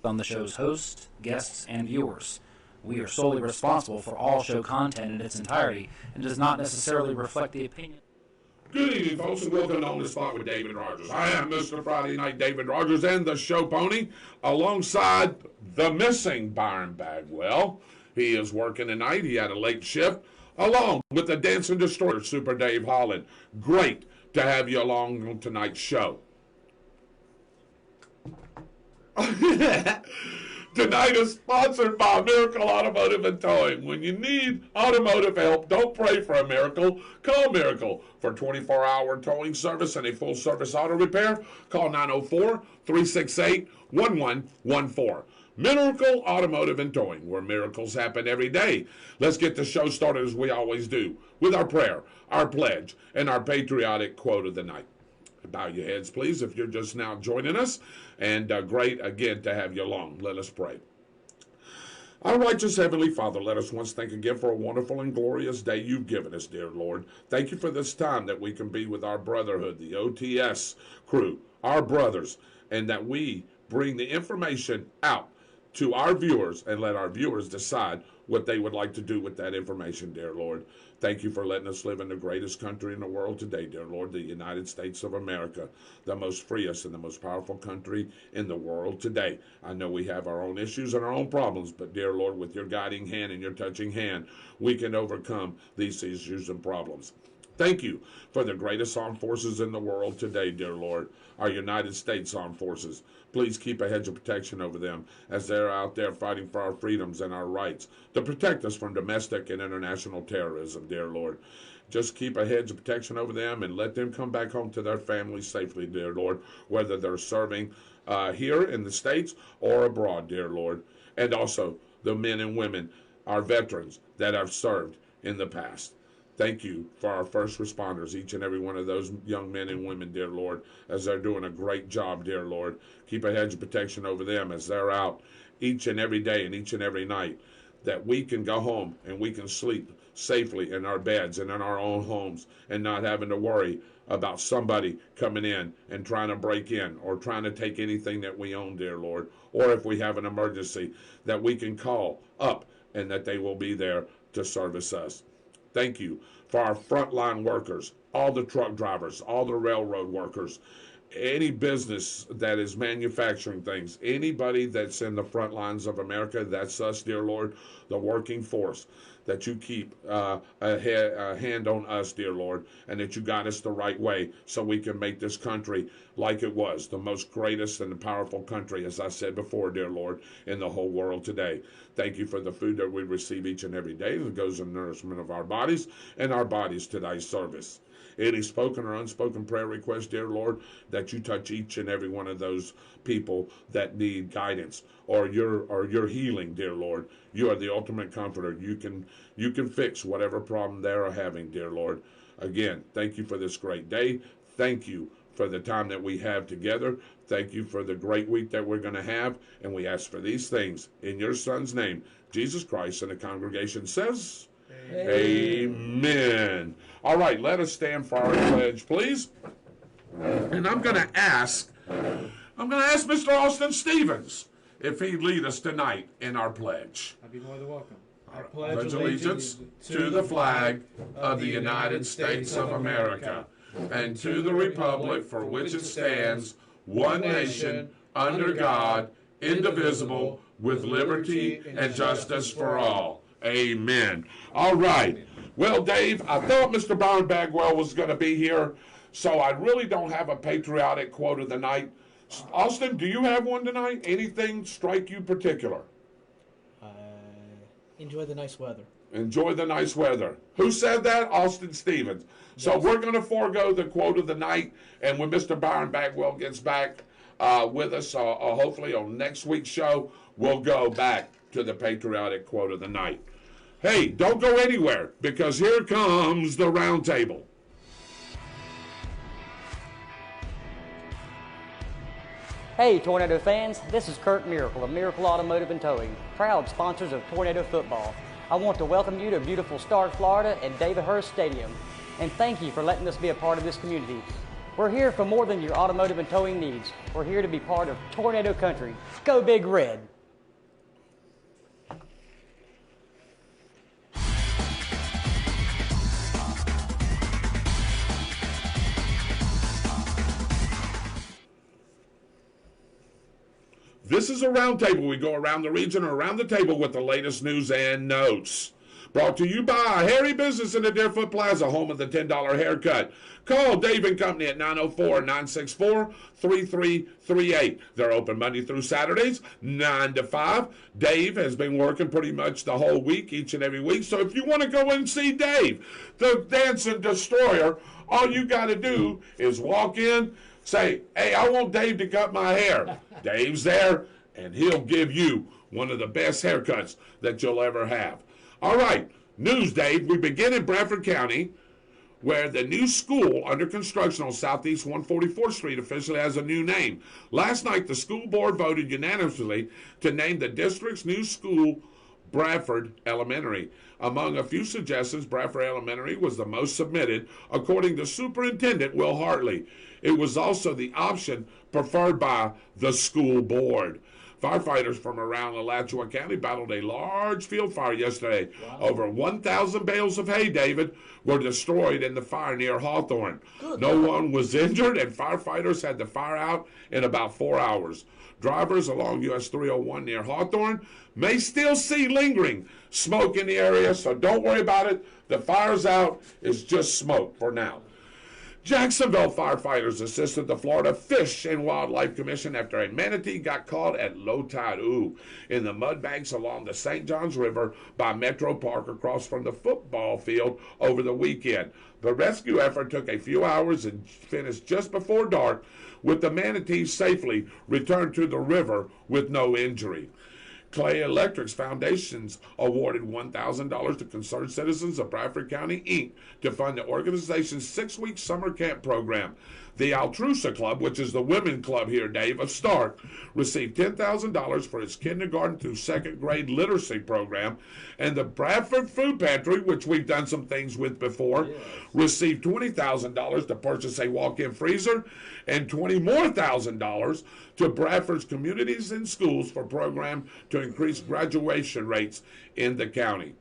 on the show's hosts, guests, and viewers. We are solely responsible for all show content in its entirety and does not necessarily reflect the opinion. Good evening, folks, and welcome to On the Spot with David Rodgers. I am Mr. Friday Night David Rodgers and the show pony alongside the missing Byron Bagwell. He is working tonight. He had a late shift, along with the Dancing Destroyer, Super Dave Holland. Great to have you along on tonight's show. Tonight is sponsored by Miracle Automotive and Towing. When you need automotive help, don't pray for a miracle. Call Miracle for 24-hour towing service and a full-service auto repair. Call 904-368-1114. Miracle Automotive and Towing, where miracles happen every day. Let's get the show started as we always do, with our prayer, our pledge, and our patriotic quote of the night. Bow your heads, please, if you're just now joining us. And great, again, to have you along. Let us pray. Our righteous Heavenly Father, let us once thank again for a wonderful and glorious day you've given us, dear Lord. Thank you for this time that we can be with our brotherhood, the OTS crew, our brothers, and that we bring the information out to our viewers and let our viewers decide what they would like to do with that information, dear Lord. Thank you for letting us live in the greatest country in the world today, dear Lord, the United States of America, the most freest and the most powerful country in the world today. I know we have our own issues and our own problems, but dear Lord, with your guiding hand and your touching hand, we can overcome these issues and problems. Thank you for the greatest armed forces in the world today, dear Lord, our United States Armed Forces. Please keep a hedge of protection over them as they're out there fighting for our freedoms and our rights to protect us from domestic and international terrorism, dear Lord. Just keep a hedge of protection over them and let them come back home to their families safely, dear Lord, whether they're serving here in the States or abroad, dear Lord. And also the men and women, our veterans that have served in the past. Thank you for our first responders, each and every one of those young men and women, dear Lord, as they're doing a great job, dear Lord. Keep a hedge of protection over them as they're out each and every day and each and every night, that we can go home and we can sleep safely in our beds and in our own homes and not having to worry about somebody coming in and trying to break in or trying to take anything that we own, dear Lord. Or if we have an emergency, that we can call up and that they will be there to service us. Thank you for our frontline workers, all the truck drivers, all the railroad workers, any business that is manufacturing things, anybody that's in the front lines of America, that's us, dear Lord, the working force, that you keep a hand on us, dear Lord, and that you guide us the right way so we can make this country like it was, the most greatest and powerful country, as I said before, dear Lord, in the whole world today. Thank you for the food that we receive each and every day that goes in the nourishment of our bodies and our bodies to thy service. Any spoken or unspoken prayer request, dear Lord, that you touch each and every one of those people that need guidance or your healing, dear Lord. You are the ultimate comforter. You can fix whatever problem they are having, dear Lord. Again, thank you for this great day. Thank you for the time that we have together. Thank you for the great week that we're going to have. And we ask for these things in your Son's name, Jesus Christ. And the congregation says, Amen. All right, let us stand for our pledge, please. And I'm going to ask Mr. Austin Stevens if he'd lead us tonight in our pledge. I'd be more than welcome. I pledge allegiance to the flag of the United States of America and to the republic for which it stands, one nation, under God, indivisible, with liberty and justice for all. Amen. All right. Well, Dave, I thought Mr. Byron Bagwell was going to be here, so I really don't have a patriotic quote of the night. Austin, do you have one tonight? Anything strike you particular? Enjoy the nice weather. Enjoy the nice weather. Who said that? Austin Stevens. So yes. We're going to forego the quote of the night, and when Mr. Byron Bagwell gets back with us, hopefully on next week's show, we'll go back to the patriotic quote of the night. Hey, don't go anywhere, because here comes the round table. Hey Tornado fans, this is Kurt Miracle of Miracle Automotive and Towing, proud sponsors of Tornado Football. I want to welcome you to beautiful Stark, Florida at David Hurst Stadium, and thank you for letting us be a part of this community. We're here for more than your automotive and towing needs. We're here to be part of Tornado Country. Go Big Red! This is a roundtable. We go around the region or around the table with the latest news and notes. Brought to you by Harry Business in the Deerfoot Plaza, home of the $10 haircut. Call Dave and Company at 904-964-3338. They're open Monday through Saturdays, 9 to 5. Dave has been working pretty much the whole week, each and every week. So if you want to go and see Dave, the Dancing Destroyer, all you got to do is walk in, say, hey, I want Dave to cut my hair. Dave's there, and he'll give you one of the best haircuts that you'll ever have. All right, news, Dave. We begin in Bradford County, where the new school under construction on Southeast 144th Street officially has a new name. Last night, the school board voted unanimously to name the district's new school Bradford Elementary. Among a few suggestions, Bradford Elementary was the most submitted, according to Superintendent Will Hartley. It was also the option preferred by the school board. Firefighters from around Alachua County battled a large field fire yesterday. Wow. Over 1,000 bales of hay, David, were destroyed in the fire near Hawthorne. No one was injured, and firefighters had the fire out in about 4 hours. Drivers along US 301 near Hawthorne may still see lingering smoke in the area, so don't worry about it. The fire's out. It's just smoke for now. Jacksonville firefighters assisted the Florida Fish and Wildlife Commission after a manatee got caught at low tide in the mud banks along the St. Johns River by Metro Park across from the football field over the weekend. The rescue effort took a few hours and finished just before dark, with the manatee safely returned to the river with no injury. Clay Electric's Foundations awarded $1,000 to Concerned Citizens of Bradford County, Inc. to fund the organization's 6-week summer camp program. The Altrusa Club, which is the women club here, Dave, of Stark, received $10,000 for its kindergarten through 2nd grade literacy program, and the Bradford Food Pantry, which we've done some things with before, received $20,000 to purchase a walk-in freezer and $20,000 more to Bradford's Communities and Schools for a program to increase graduation rates in the county.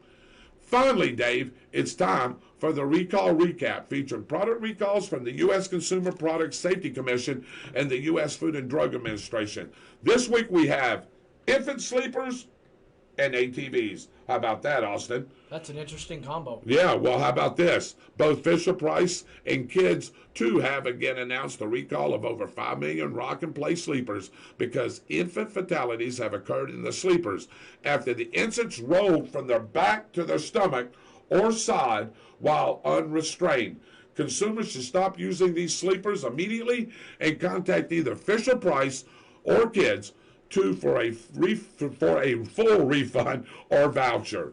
Finally, Dave, it's time for the Recall Recap, featuring product recalls from the U.S. Consumer Product Safety Commission and the U.S. Food and Drug Administration. This week we have infant sleepers and ATVs. How about that, Austin? That's an interesting combo. Yeah, well, how about this? Both Fisher-Price and Kids, too, have again announced the recall of over 5 million rock and play sleepers because infant fatalities have occurred in the sleepers after the infants rolled from their back to their stomach or side while unrestrained. Consumers should stop using these sleepers immediately and contact either Fisher-Price or Kids for a full refund or voucher.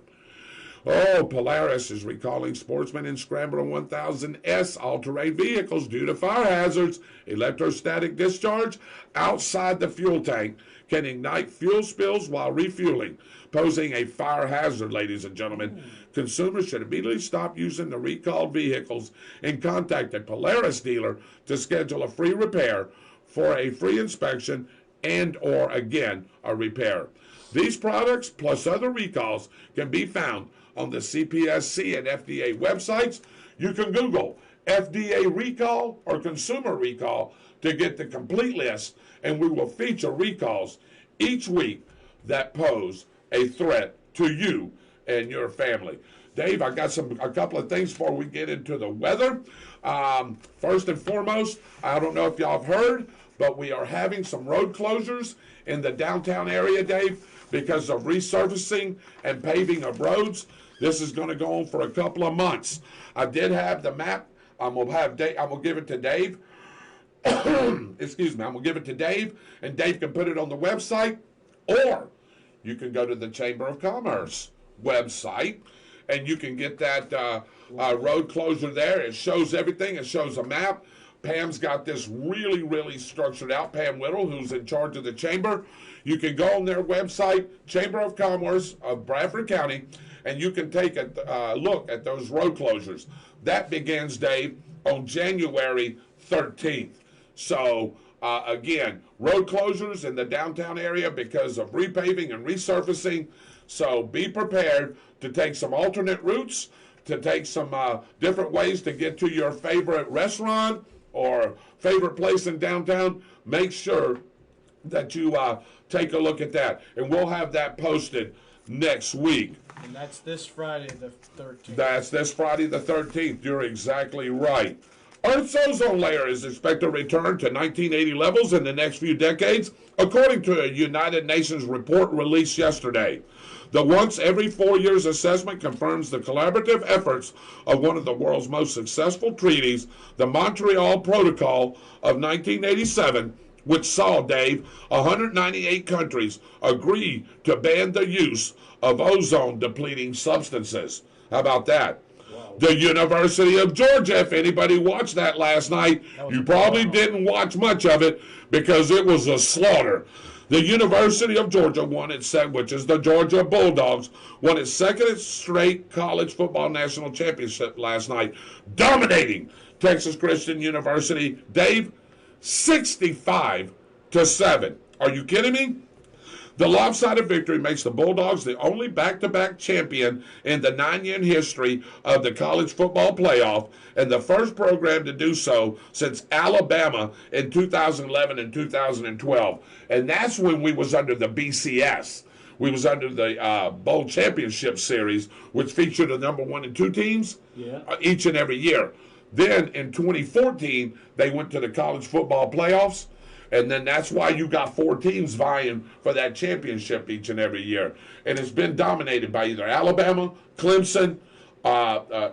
Oh, Polaris is recalling Sportsman and Scrambler 1000S all-terrain vehicles due to fire hazards. Electrostatic discharge outside the fuel tank can ignite fuel spills while refueling, posing a fire hazard, ladies and gentlemen. Consumers should immediately stop using the recalled vehicles and contact a Polaris dealer to schedule a free repair for a free inspection and or, again, a repair. These products, plus other recalls, can be found on the CPSC and FDA websites. You can Google FDA recall or consumer recall to get the complete list, and we will feature recalls each week that pose a threat to you and your family. Dave, I got a couple of things before we get into the weather. First and foremost, I don't know if y'all have heard, but we are having some road closures in the downtown area, Dave, because of resurfacing and paving of roads. This is going to go on for a couple of months. I did have the map. I'm gonna give it to Dave. Excuse me. I'm gonna give it to Dave, and Dave can put it on the website, or you can go to the Chamber of Commerce website, and you can get that road closure there. It shows everything. It shows a map. Pam's got this really, really structured out. Pam Whittle, who's in charge of the chamber. You can go on their website, Chamber of Commerce of Bradford County, and you can take a look at those road closures. That begins, Dave, on January 13th. So, again, road closures in the downtown area because of repaving and resurfacing. So be prepared to take some alternate routes, to take some different ways to get to your favorite restaurant or favorite place in downtown. Make sure that you take a look at that. And we'll have that posted next week. And that's this Friday the 13th. That's this Friday the 13th. You're exactly right. Earth's ozone layer is expected to return to 1980 levels in the next few decades, according to a United Nations report released yesterday. The once every 4 years assessment confirms the collaborative efforts of one of the world's most successful treaties, the Montreal Protocol of 1987, which saw, Dave, 198 countries agree to ban the use of ozone-depleting substances. How about that? Wow. The University of Georgia, if anybody watched that last night, you probably didn't watch much of it because it was a slaughter. The University of Georgia won its which is the Georgia Bulldogs, won its second straight college football national championship last night, dominating Texas Christian University. Dave, 65-7. Are you kidding me? The lopsided victory makes the Bulldogs the only back-to-back champion in the 9-year history of the college football playoff and the first program to do so since Alabama in 2011 and 2012. And that's when we was under the BCS. We was under the Bowl Championship Series, which featured the number 1 and 2 teams each and every year. Then in 2014, they went to the college football playoffs. And then that's why you got 4 teams vying for that championship each and every year. And it's been dominated by either Alabama, Clemson,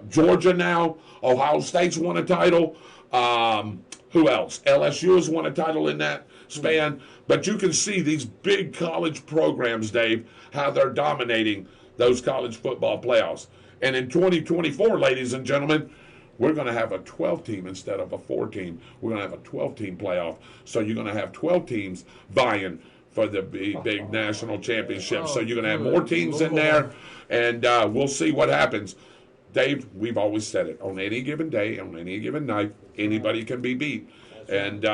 Georgia now, Ohio State's won a title. Who else? LSU has won a title in that span. But you can see these big college programs, Dave, how they're dominating those college football playoffs. And in 2024, ladies and gentlemen, we're going to have a 12-team instead of a 4-team. We're going to have a 12-team playoff. So you're going to have 12 teams vying for the big national championship. So you're going to have more teams in there, and we'll see what happens. Dave, we've always said it. On any given day, on any given night, anybody can be beat. And,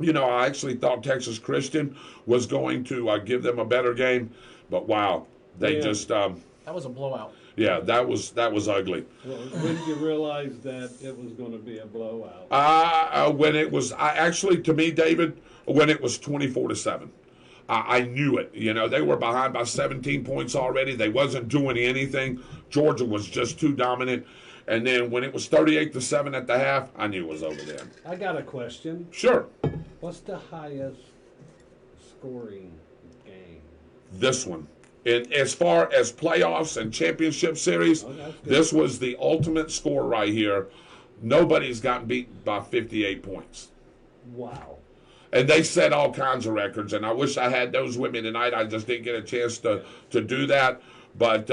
you know, I actually thought Texas Christian was going to give them a better game. But, wow, they just that was a blowout. Yeah, that was ugly. Well, when did you realize that it was going to be a blowout? When it was, actually, to me, David, when it was 24-7. I knew it. You know, they were behind by 17 points already. They wasn't doing anything. Georgia was just too dominant. And then when it was 38-7 at the half, I knew it was over then. I got a question. Sure. What's the highest scoring game? This one. And as far as playoffs and championship series, this was the ultimate score right here. Nobody's gotten beat by 58 points. Wow. And they set all kinds of records, and I wish I had those with me tonight. I just didn't get a chance to do that. But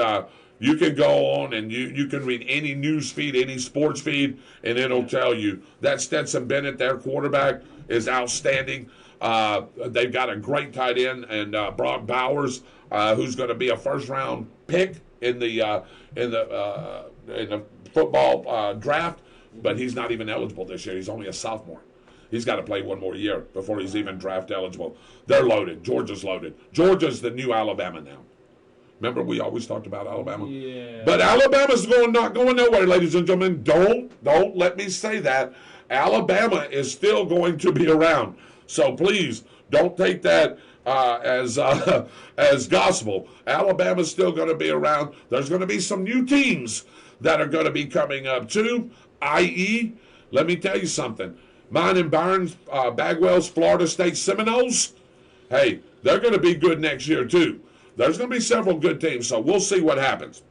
you can go on and you can read any news feed, any sports feed, and it'll tell you that Stetson Bennett, their quarterback, is outstanding. They've got a great tight end, and Brock Bowers, who's going to be a first-round pick in the football draft, but he's not even eligible this year. He's only a sophomore. He's got to play one more year before he's even draft eligible. They're loaded. Georgia's loaded. Georgia's the new Alabama now. Remember, we always talked about Alabama? Yeah. But Alabama's not going nowhere, ladies and gentlemen. Don't let me say that. Alabama is still going to be around. So please don't take that as gospel. Alabama's still going to be around. There's going to be some new teams that are going to be coming up too, i.e., let me tell you something. Mine and Byron Bagwell's Florida State Seminoles, hey, they're going to be good next year too. There's going to be several good teams, so we'll see what happens.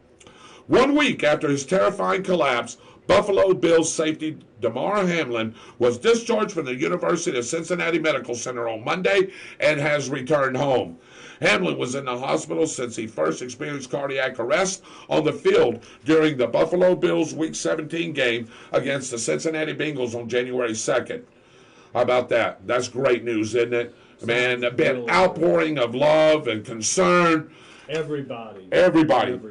1 week after his terrifying collapse, Buffalo Bills safety Damar Hamlin was discharged from the University of Cincinnati Medical Center on Monday and has returned home. Hamlin was in the hospital since he first experienced cardiac arrest on the field during the Buffalo Bills Week 17 game against the Cincinnati Bengals on January 2nd. How about that? That's great news, isn't it? Man, a bit outpouring of love and concern. Everybody.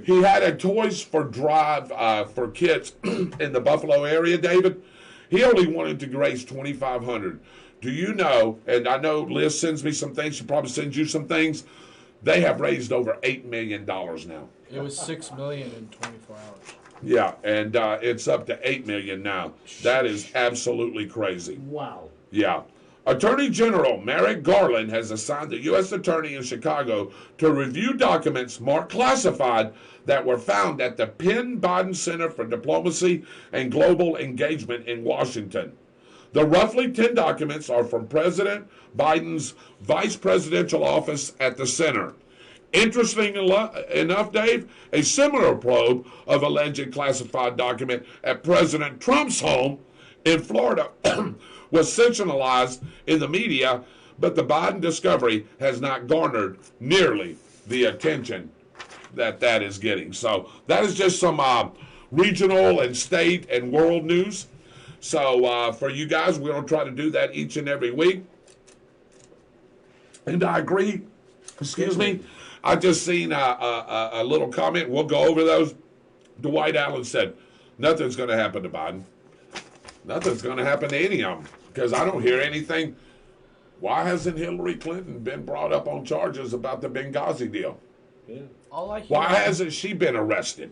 He had a Toys for Drive for kids in the Buffalo area, David. He only wanted to raise $2,500. Do you know, and I know Liz sends me some things, she probably sends you some things, they have raised over $8 million now. It was $6 million in 24 hours. Yeah, and it's up to $8 million now. That is absolutely crazy. Wow. Yeah. Attorney General Merrick Garland has assigned the U.S. Attorney in Chicago to review documents marked classified that were found at the Penn Biden Center for Diplomacy and Global Engagement in Washington. The roughly 10 documents are from President Biden's vice presidential office at the center. Interesting enough, Dave, a similar probe of alleged classified document at President Trump's home in Florida was sensationalized in the media, but the Biden discovery has not garnered nearly the attention that is getting. So that is just some regional and state and world news. So for you guys, we're going to try to do that each and every week. And I agree. Excuse me. I just seen a little comment. We'll go over those. Dwight Allen said, nothing's going to happen to Biden. Nothing's going to happen to any of them because I don't hear anything. Why hasn't Hillary Clinton been brought up on charges about the Benghazi deal? Yeah. All I hear. Why hasn't she been arrested?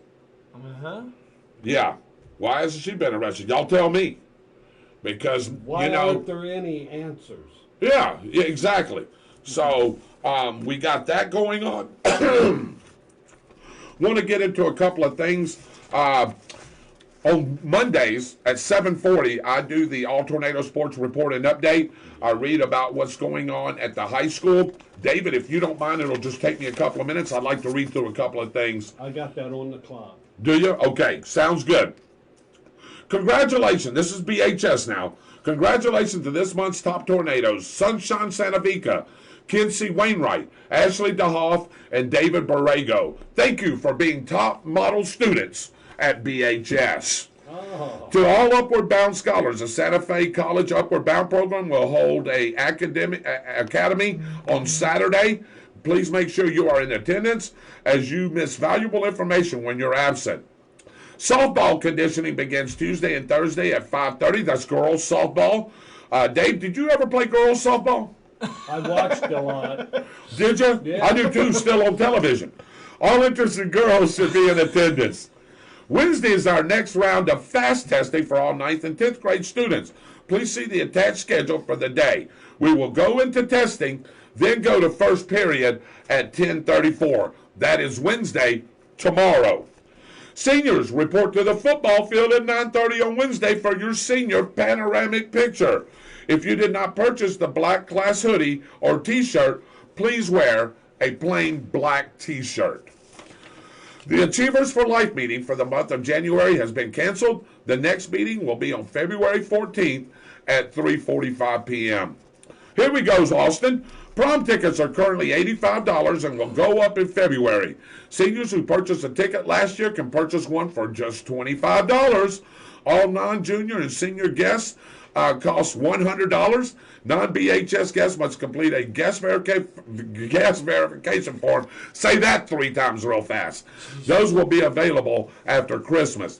Yeah. Why hasn't she been arrested? Y'all tell me. Because, Why aren't there any answers? Yeah, exactly. So we got that going on. Want to get into a couple of things. On Mondays at 7:40, I do the All Tornado Sports Report and Update. I read about what's going on at the high school. David, if you don't mind, it'll just take me a couple of minutes. I'd like to read through a couple of things. I got that on the clock. Do you? Okay, sounds good. Congratulations. This is BHS now. Congratulations to this month's top tornadoes. Sunshine Santavica, Kinsey Wainwright, Ashley DeHoff, and David Borrego. Thank you for being top model students at BHS. Oh. To all Upward Bound scholars, the Santa Fe College Upward Bound program will hold a academy on Saturday. Please make sure you are in attendance as you miss valuable information when you're absent. Softball conditioning begins Tuesday and Thursday at 5:30. That's girls softball. Dave, did you ever play girls softball? I watched a lot. Did you? Yeah. I do too, still on television. All interested girls should be in attendance. Wednesday is our next round of fast testing for all 9th and 10th grade students. Please see the attached schedule for the day. We will go into testing, then go to first period at 10:34. That is Wednesday, tomorrow. Seniors, report to the football field at 9:30 on Wednesday for your senior panoramic picture. If you did not purchase the black class hoodie or t-shirt, please wear a plain black t-shirt. The Achievers for Life meeting for the month of January has been canceled. The next meeting will be on February 14th at 3:45 p.m. Here we go, Austin. Prom tickets are currently $85 and will go up in February. Seniors who purchased a ticket last year can purchase one for just $25. All non-junior and senior guests cost $100. Non-BHS guests must complete a guest verification form. Say that 3 times real fast. Those will be available after Christmas.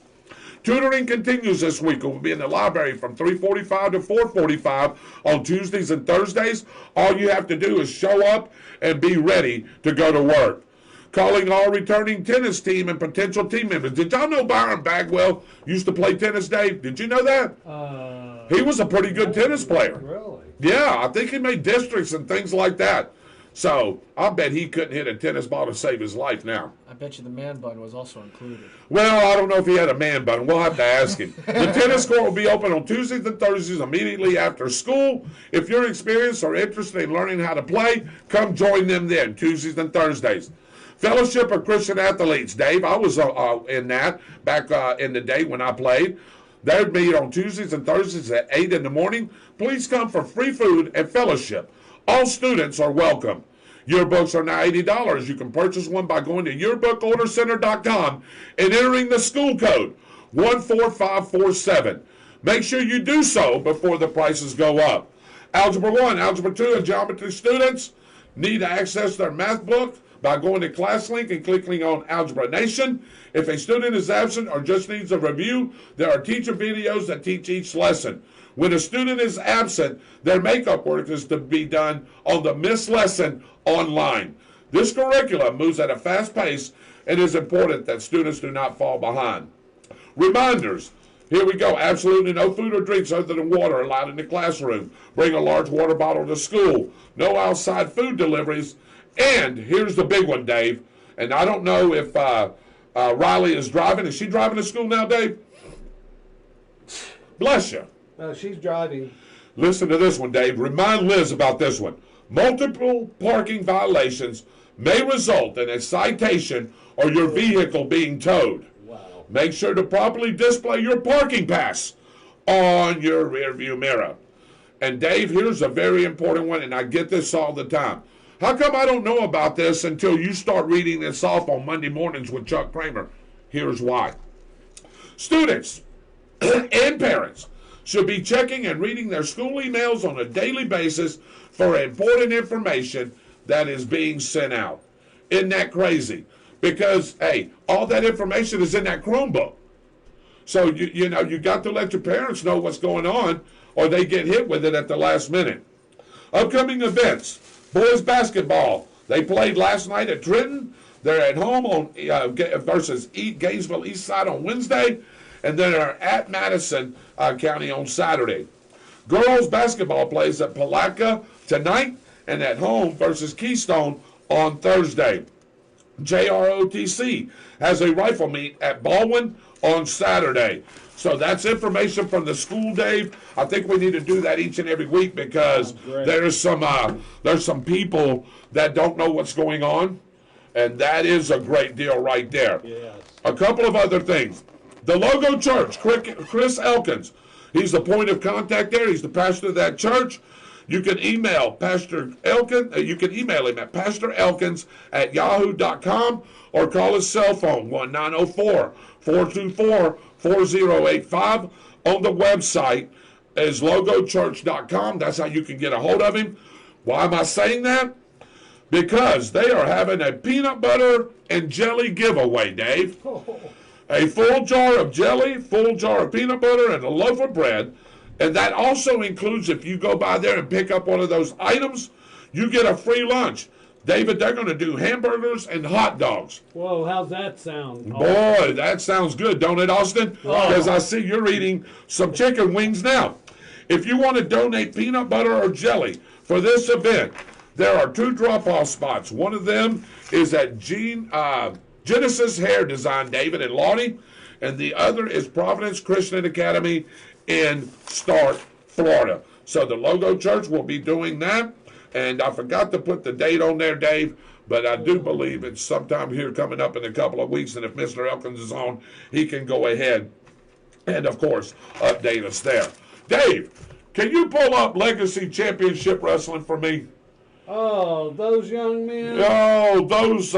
Tutoring continues this week. It will be in the library from 3:45 to 4:45 on Tuesdays and Thursdays. All you have to do is show up and be ready to go to work. Calling all returning tennis team and potential team members. Did y'all know Byron Bagwell used to play tennis, Dave? Did you know that? He was a pretty good tennis player. Really? Yeah, I think he made districts and things like that. So I bet he couldn't hit a tennis ball to save his life now. I bet you the man bun was also included. Well, I don't know if he had a man bun. We'll have to ask him. The tennis court will be open on Tuesdays and Thursdays immediately after school. If you're experienced or interested in learning how to play, come join them then, Tuesdays and Thursdays. Fellowship of Christian Athletes. Dave, I was in that back in the day when I played. They'd meet on Tuesdays and Thursdays at 8 in the morning. Please come for free food and fellowship. All students are welcome. Yearbooks are now $80. You can purchase one by going to yearbookordercenter.com and entering the school code 14547. Make sure you do so before the prices go up. Algebra 1, Algebra 2, and Geometry students need to access their math book by going to ClassLink and clicking on Algebra Nation. If a student is absent or just needs a review, there are teacher videos that teach each lesson. When a student is absent, their makeup work is to be done on the missed lesson online. This curriculum moves at a fast pace, and it is important that students do not fall behind. Reminders. Here we go. Absolutely no food or drinks other than water allowed in the classroom. Bring a large water bottle to school. No outside food deliveries. And here's the big one, Dave. And I don't know if Riley is driving. Is she driving to school now, Dave? Bless you. No, she's driving. Listen to this one, Dave. Remind Liz about this one. Multiple parking violations may result in a citation or your vehicle being towed. Wow. Make sure to properly display your parking pass on your rearview mirror. And Dave, here's a very important one, and I get this all the time. How come I don't know about this until you start reading this off on Monday mornings with Chuck Kramer? Here's why. Students and parents should be checking and reading their school emails on a daily basis for important information that is being sent out. Isn't that crazy? Because, hey, all that information is in that Chromebook. So, you know, you got to let your parents know what's going on, or they get hit with it at the last minute. Upcoming events. Boys basketball. They played last night at Trenton. They're at home on versus Gainesville East Side on Wednesday. And then they're at Madison County on Saturday. Girls basketball plays at Palatka tonight and at home versus Keystone on Thursday. JROTC has a rifle meet at Baldwin on Saturday. So that's information from the school, Dave. I think we need to do that each and every week because there's some people that don't know what's going on, and that is a great deal right there. Yes. A couple of other things. The Logo Church, Chris Elkins, he's the point of contact there. He's the pastor of that church. You can email Pastor Elkins. You can email him at pastorelkins@yahoo.com or call his cell phone 1-904-424-4085. On the website is logochurch.com. That's how you can get a hold of him. Why am I saying that? Because they are having a peanut butter and jelly giveaway, Dave. A full jar of jelly, full jar of peanut butter, and a loaf of bread. And that also includes, if you go by there and pick up one of those items, you get a free lunch. David, they're going to do hamburgers and hot dogs. Whoa, how's that sound? Boy, that sounds good, don't it, Austin? Because I see you're eating some chicken wings now. If you want to donate peanut butter or jelly for this event, there are 2 drop-off spots. One of them is at Genesis Hair Design, David and Lottie, and the other is Providence Christian Academy in Stark, Florida. So the Logo Church will be doing that, and I forgot to put the date on there, Dave, but I do believe it's sometime here coming up in a couple of weeks, and if Mr. Elkins is on, he can go ahead and, of course, update us there. Dave, can you pull up Legacy Championship Wrestling for me? Oh, those young men. Oh, those,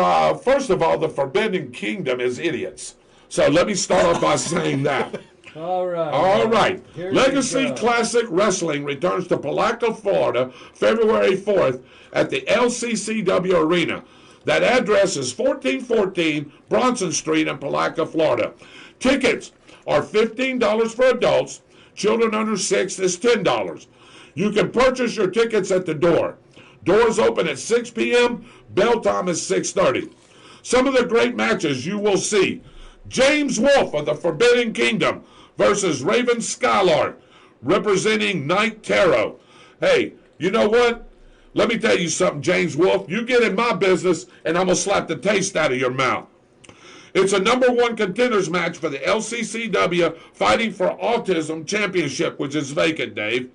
first of all, the Forbidden Kingdom is idiots. So let me start off by saying that. All right. All right. Here Legacy Classic Wrestling returns to Palatka, Florida, February 4th at the LCCW Arena. That address is 1414 Bronson Street in Palatka, Florida. Tickets are $15 for adults. Children under 6 is $10. You can purchase your tickets at the door. Doors open at 6 p.m. Bell time is 6:30. Some of the great matches you will see. James Wolfe of the Forbidden Kingdom versus Raven Skylark, representing Night Tarot. Hey, you know what? Let me tell you something, James Wolfe. You get in my business, and I'm going to slap the taste out of your mouth. It's a #1 contenders match for the LCCW Fighting for Autism Championship, which is vacant, Dave.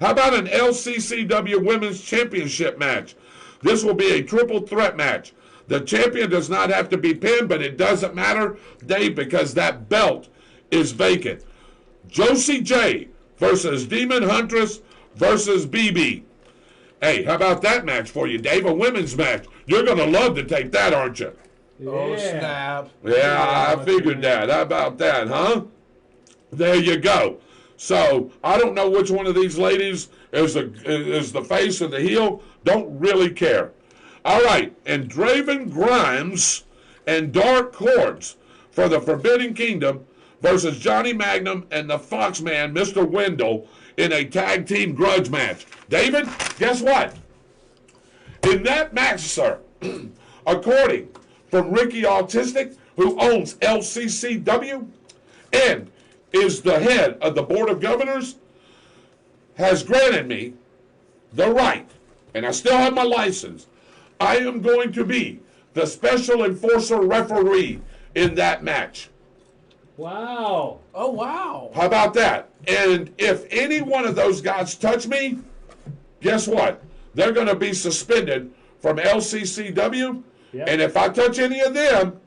How about an LCCW Women's Championship match? This will be a triple threat match. The champion does not have to be pinned, but it doesn't matter, Dave, because that belt is vacant. Josie J versus Demon Huntress versus BB. Hey, how about that match for you, Dave? A women's match. You're going to love to take that, aren't you? Yeah. Oh, snap. Yeah, I figured that. How about that, huh? There you go. So, I don't know which one of these ladies is the face or the heel. Don't really care. All right, and Draven Grimes and Dark Cords for the Forbidden Kingdom versus Johnny Magnum and the Foxman, Mr. Wendell, in a tag team grudge match. David, guess what? In that match, sir, according from Ricky Autistic, who owns LCCW and is the head of the Board of Governors, has granted me the right, and I still have my license, I am going to be the special enforcer referee in that match. Wow. Oh, wow. How about that? And if any one of those guys touch me, guess what? They're going to be suspended from LCCW. Yep. And if I touch any of them,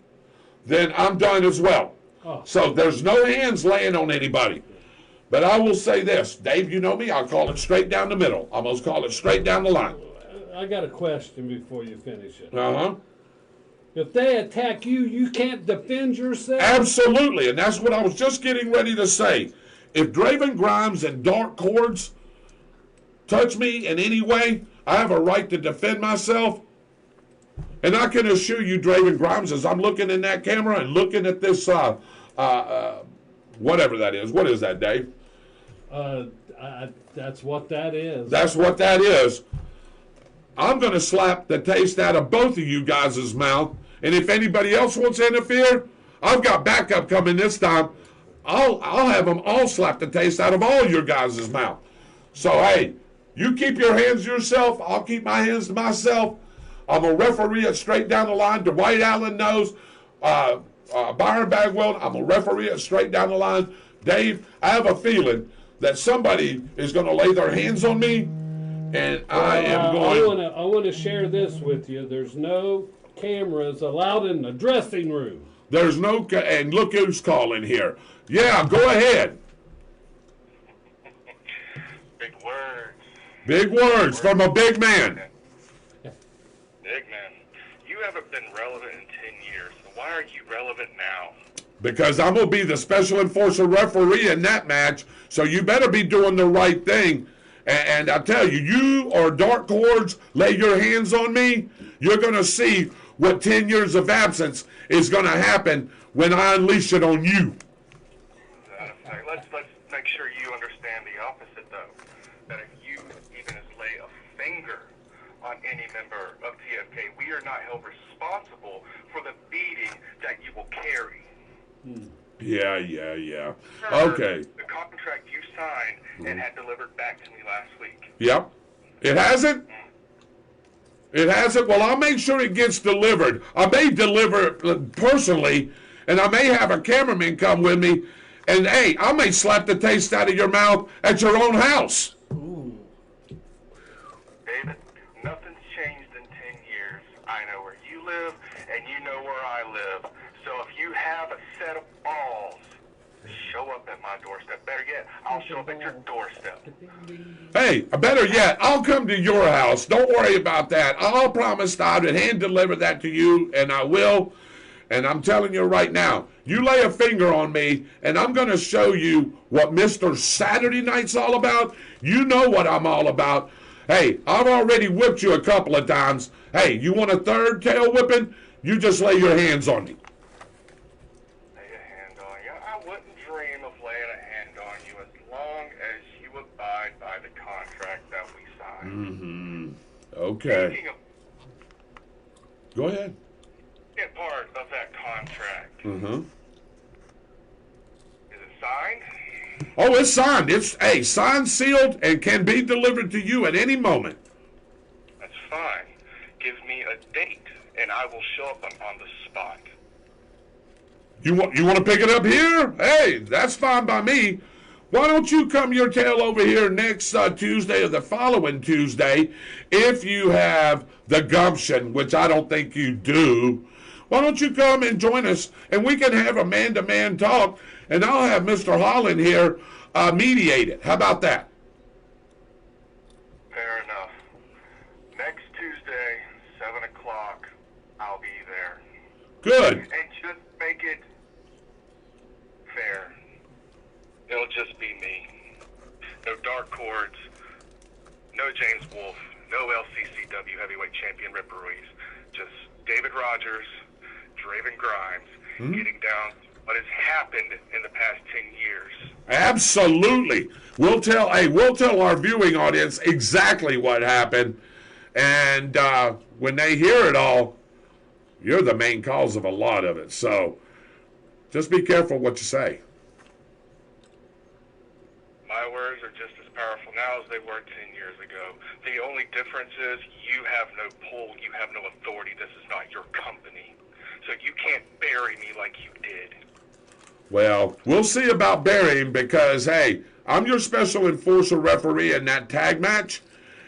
then I'm done as well. Oh. So there's no hands laying on anybody. But I will say this, Dave, you know me, I'll call it straight down the middle. I'm going to call it straight down the line. I got a question before you finish it. Uh-huh. If they attack you, you can't defend yourself? Absolutely, and that's what I was just getting ready to say. If Draven Grimes and Dark Cords touch me in any way, I have a right to defend myself. And I can assure you, Draven Grimes, as I'm looking in that camera and looking at this, whatever that is. What is that, Dave? That's what that is. That's what that is. I'm going to slap the taste out of both of you guys' mouth. And if anybody else wants to interfere, I've got backup coming this time. I'll have them all slap the taste out of all your guys' mouth. So, hey, you keep your hands to yourself. I'll keep my hands to myself. I'm a referee it straight down the line. Dwight Allen knows. Byron Bagwell, I'm a referee it straight down the line. Dave, I have a feeling that somebody is going to lay their hands on me, and I am going. I want to share this with you. There's no cameras allowed in the dressing room. There's no, and look who's calling here. Yeah, go ahead. Big words. Big words from a big man. Big man. You haven't been relevant in 10 years, so why are you relevant now? Because I'm going to be the special enforcer referee in that match, so you better be doing the right thing. And I tell you, you or Dark Cords lay your hands on me, you're going to see what 10 years of absence is going to happen when I unleash it on you. Let's make sure you understand the opposite, though. That if you even lay a finger on any member of TFK, we are not held responsible for the beating that you will carry. Yeah. Sir, Okay. The contract you signed and had delivered back to me last week. Yep. It hasn't? It hasn't? Well, I'll make sure it gets delivered. I may deliver it personally, and I may have a cameraman come with me, and, hey, I may slap the taste out of your mouth at your own house. Ooh. David, nothing's changed in 10 years. I know where you live, and you know where I live. So if you have a set of balls, show up at my doorstep. Better yet, I'll show up at your doorstep. Hey, better yet, I'll come to your house. Don't worry about that. I'll promise I would hand deliver that to you, and I will. And I'm telling you right now, you lay a finger on me, and I'm going to show you what Mr. Saturday Night's all about. You know what I'm all about. Hey, I've already whipped you a couple of times. Hey, you want a third tail whipping? You just lay your hands on me. Lay a hand on you. I wouldn't dream of laying a hand on you as long as you abide by the contract that we signed. Okay. Speaking of Go ahead. being part of that contract, Mm-hmm. is it signed? Oh, it's signed. It's signed, sealed, and can be delivered to you at any moment. That's fine. Give me a date, and I will show up on the spot. You want to pick it up here? Hey, that's fine by me. Why don't you come your tail over here next Tuesday or the following Tuesday if you have the gumption, which I don't think you do. Why don't you come and join us, and we can have a man-to-man talk, and I'll have Mr. Holland here mediate it. How about that? Fair enough. Next Tuesday, 7 o'clock, I'll be there. Good. And just make it fair. It'll just be me. No Dark Cords, no James Wolfe, no LCCW heavyweight champion Rip Ruiz. Rodgers, Draven Grimes, getting down to what has happened in the past 10 years. Absolutely. We'll tell our viewing audience exactly what happened. And when they hear it all, you're the main cause of a lot of it. So just be careful what you say. My words are just as powerful now as they were 10 years ago. The only difference is you have no pull, you have no authority. This is not your company. So you can't bury me like you did. Well, we'll see about burying because, hey, I'm your special enforcer referee in that tag match.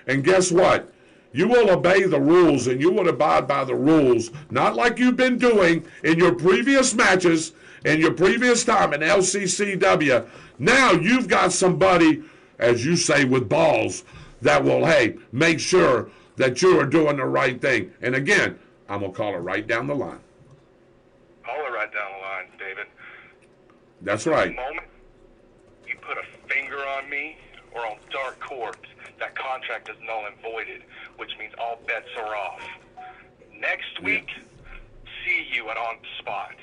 And guess what? You will obey the rules and you will abide by the rules, not like you've been doing in your previous matches and your previous time in LCCW. Now you've got somebody, as you say, with balls that will, hey, make sure that you are doing the right thing. And again, I'm going to call it right down the line. Call it right down the line, David. That's right. The moment you put a finger on me or on Dark Corps, that contract is null and voided, which means all bets are off. Next week, see you at On Spot.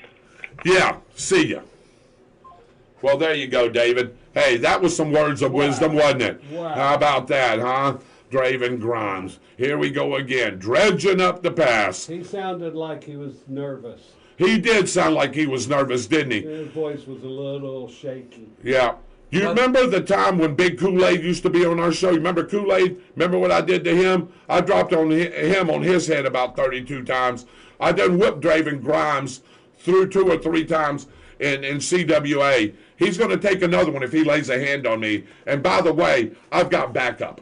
Yeah, see ya. Well, there you go, David. Hey, that was some words of wisdom, wasn't it? Wow. How about that, huh? Draven Grimes. Here we go again, dredging up the past. He sounded like he was nervous. He did sound like he was nervous, didn't he? His voice was a little shaky. Yeah. You remember the time when Big Kool-Aid used to be on our show? You remember Kool-Aid? Remember what I did to him? I dropped on him on his head about 32 times. I done whipped Draven Grimes through 2 or 3 times in CWA. He's going to take another one if he lays a hand on me. And by the way, I've got backup.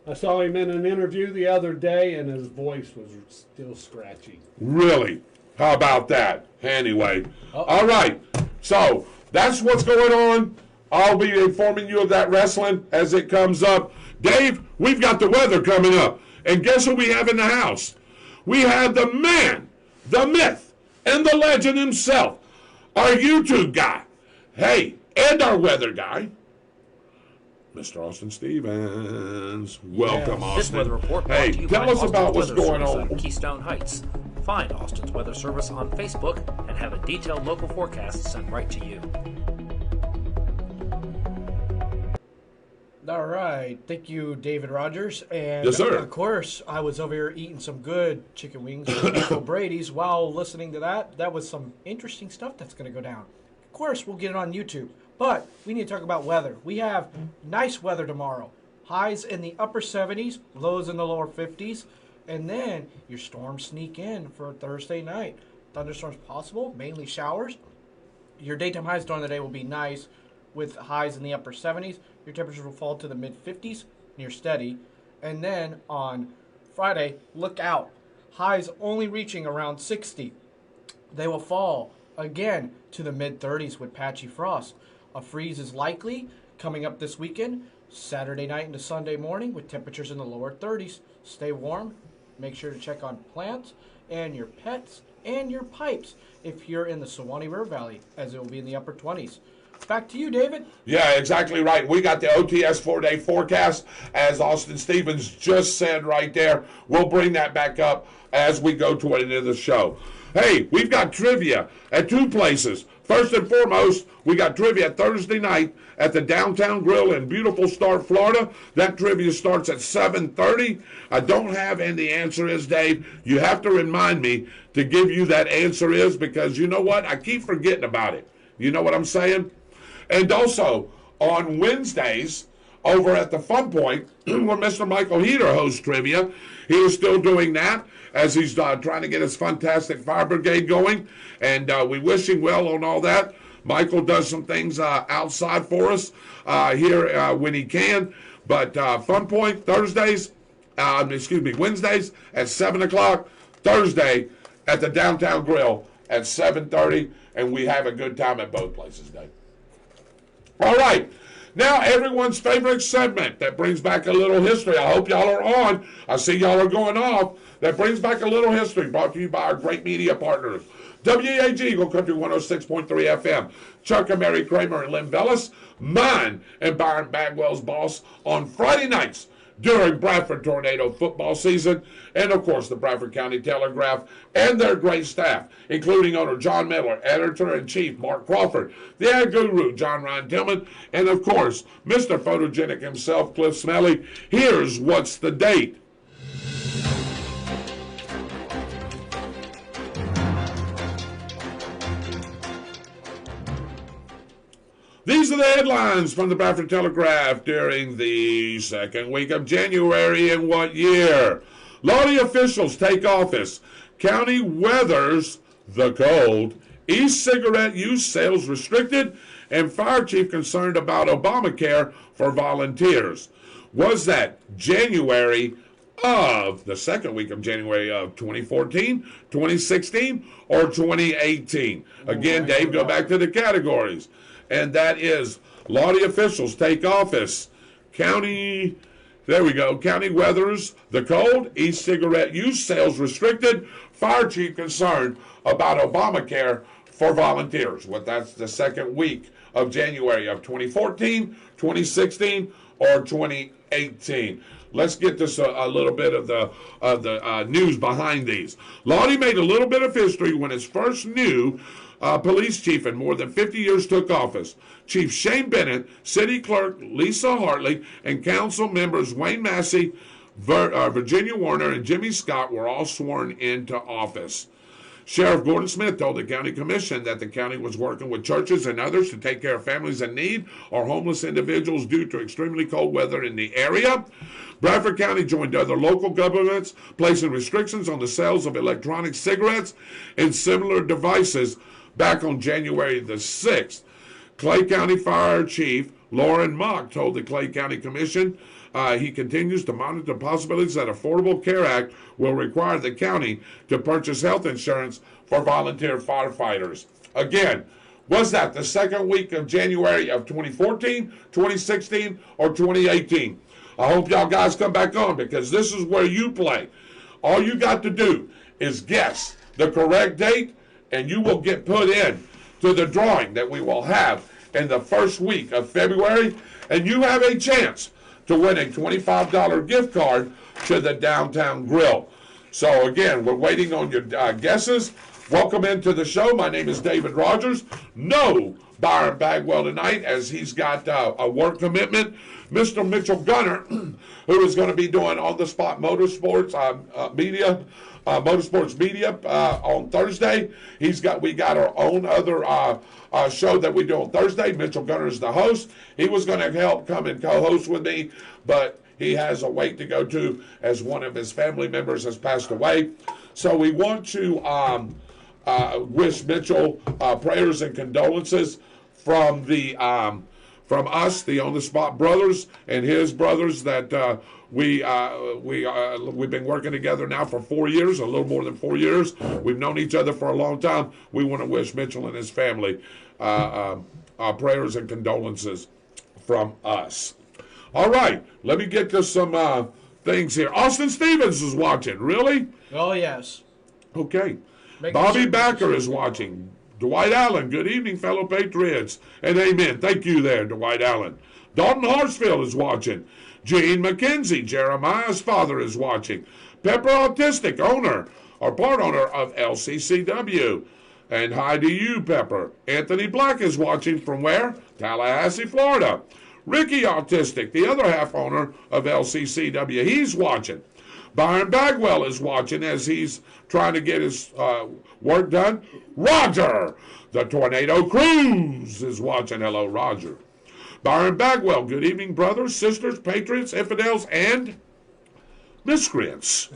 I saw him in an interview the other day, and his voice was still scratchy. Really? How about that? Anyway. All right. So that's what's going on. I'll be informing you of that wrestling as it comes up. Dave, we've got the weather coming up. And guess who we have in the house? We have the man, the myth, and the legend himself, our YouTube guy. Hey, and our weather guy, Mr. Austin Stevens. Welcome, Austin. This weather report brought Hey, to you tell by us about what's Austin's Weather going Service on. Keystone Heights. Find Austin's Weather Service on Facebook and have a detailed local forecast sent right to you. All right. Thank you, David Rodgers. And Yes, sir. of course, I was over here eating some good chicken wings from Uncle Brady's while listening to that. That was some interesting stuff that's going to go down. Of course, we'll get it on YouTube. But we need to talk about weather. We have nice weather tomorrow. Highs in the upper 70s, lows in the lower 50s. And then your storms sneak in for Thursday night. Thunderstorms possible, mainly showers. Your daytime highs during the day will be nice with highs in the upper 70s. Your temperatures will fall to the mid-50s, near steady. And then on Friday, look out. Highs only reaching around 60. They will fall again to the mid-30s with patchy frost. A freeze is likely coming up this weekend, Saturday night into Sunday morning with temperatures in the lower 30s. Stay warm. Make sure to check on plants and your pets and your pipes if you're in the Suwannee River Valley, as it will be in the upper 20s. Back to you, David. Yeah, exactly right. We got the OTS 4-day forecast, as Austin Stevens just said right there. We'll bring that back up as we go toward the end of the show. Hey, we've got trivia at 2 places. First and foremost, we got trivia Thursday night at the Downtown Grill in beautiful Start, Florida. That trivia starts at 7:30. I don't have, and the answer is, Dave, you have to remind me to give you that answer is, because you know what? I keep forgetting about it. You know what I'm saying? And also, on Wednesdays, over at the Fun Point, where Mr. Michael Heater hosts trivia, he is still doing that as he's trying to get his fantastic fire brigade going. And we wish him well on all that. Michael does some things outside for us here when he can. But Fun Point Wednesdays at 7 o'clock. Thursday at the Downtown Grill at 7:30. And we have a good time at both places, Dave. All right. Now, everyone's favorite segment that brings back a little history. I hope y'all are on. I see y'all are going off. That brings back a little history, brought to you by our great media partners. WAG, Eagle Country 106.3 FM. Chuck and Mary Kramer and Lynn Vellis. Mine and Byron Bagwell's boss on Friday nights during Bradford Tornado football season, and of course the Bradford County Telegraph and their great staff, including owner John Miller, editor-in-chief Mark Crawford, the ad guru John Ryan Tillman, and of course Mr. Photogenic himself, Cliff Smelly. Here's what's the date. These are the headlines from the Bradford Telegraph during the second week of January in what year? Lottie officials take office. County weathers the cold. E-cigarette use sales restricted. And fire chief concerned about Obamacare for volunteers. Was that January of the second week of January of 2014, 2016, or 2018? Again, Dave, go back to the categories. And that is Lottie officials take office. County, there we go. County weathers the cold. E-cigarette use sales restricted. Fire chief concerned about Obamacare for volunteers. What that's the second week of January of 2014, 2016, or 2018. Let's get this a little bit of the news behind these. Lottie made a little bit of history when his first new police chief in more than 50 years took office. Chief Shane Bennett, City Clerk Lisa Hartley, and council members Wayne Massey, Virginia Warner, and Jimmy Scott were all sworn into office. Sheriff Gordon Smith told the county commission that the county was working with churches and others to take care of families in need or homeless individuals due to extremely cold weather in the area. Bradford County joined other local governments, placing restrictions on the sales of electronic cigarettes and similar devices back on January the 6th. Clay County Fire Chief Lauren Mock told the Clay County Commission he continues to monitor possibilities that Affordable Care Act will require the county to purchase health insurance for volunteer firefighters. Again, was that the second week of January of 2014, 2016, or 2018? I hope y'all guys come back on because this is where you play. All you got to do is guess the correct date and you will get put in to the drawing that we will have in the first week of February, and you have a chance to win a $25 gift card to the Downtown Grill. So again, we're waiting on your guesses. Welcome into the show. My name is David Rodgers. No Byron Bagwell tonight as he's got a work commitment. Mr. Mitchell Gunner, who is going to be doing on-the-spot motorsports media on Thursday. We got our own other show that we do on Thursday. Mitchell Gunner is the host. He was going to help come and co-host with me, but he has a wake to go to as one of his family members has passed away. So we want to wish Mitchell prayers and condolences from us, the On the Spot brothers, and his brothers that we've been working together now for 4 years, a little more than 4 years. We've known each other for a long time. We want to wish Mitchell and his family prayers and condolences from us. All right, let me get to some things here. Austin Stevens is watching. Really? Oh, yes. Okay. Bobby Backer is watching. Dwight Allen, good evening, fellow Patriots. And amen. Thank you there, Dwight Allen. Dalton Harsfield is watching. Gene McKenzie, Jeremiah's father, is watching. Pepper Autistic, owner or part owner of LCCW. And hi to you, Pepper. Anthony Black is watching from where? Tallahassee, Florida. Ricky Autistic, the other half owner of LCCW, he's watching. Byron Bagwell is watching as he's trying to get his work done. Roger, the Tornado Cruise, is watching. Hello, Roger. Byron Bagwell, good evening, brothers, sisters, patriots, infidels, and miscreants.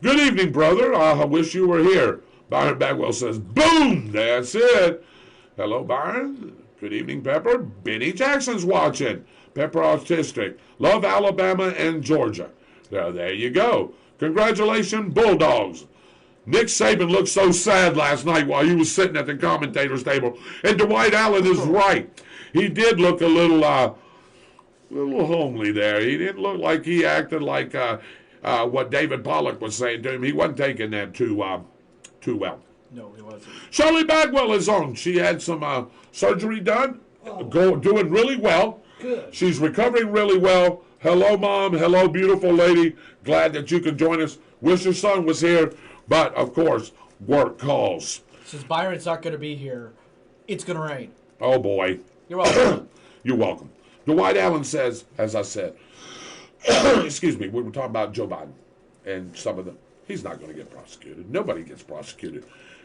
Good evening, brother. I wish you were here. Byron Bagwell says, boom, that's it. Hello, Byron. Good evening, Pepper. Benny Jackson's watching. Pepper Autistic. Love Alabama and Georgia. There you go. Congratulations, Bulldogs. Nick Saban looked so sad last night while he was sitting at the commentator's table. And Dwight Allen is right. He did look a little homely there. He didn't look like he acted like what David Pollock was saying to him. He wasn't taking that too well. No, he wasn't. Shirley Bagwell is on. She had some surgery done, doing really well. Good. She's recovering really well. Hello, Mom. Hello, beautiful lady. Glad that you could join us. Wish your son was here, but of course, work calls. Since Byron's not going to be here, it's going to rain. Oh, boy. You're welcome. You're welcome. Dwight Allen says, as I said, excuse me, we were talking about Joe Biden and some of them. He's not going to get prosecuted. Nobody gets prosecuted.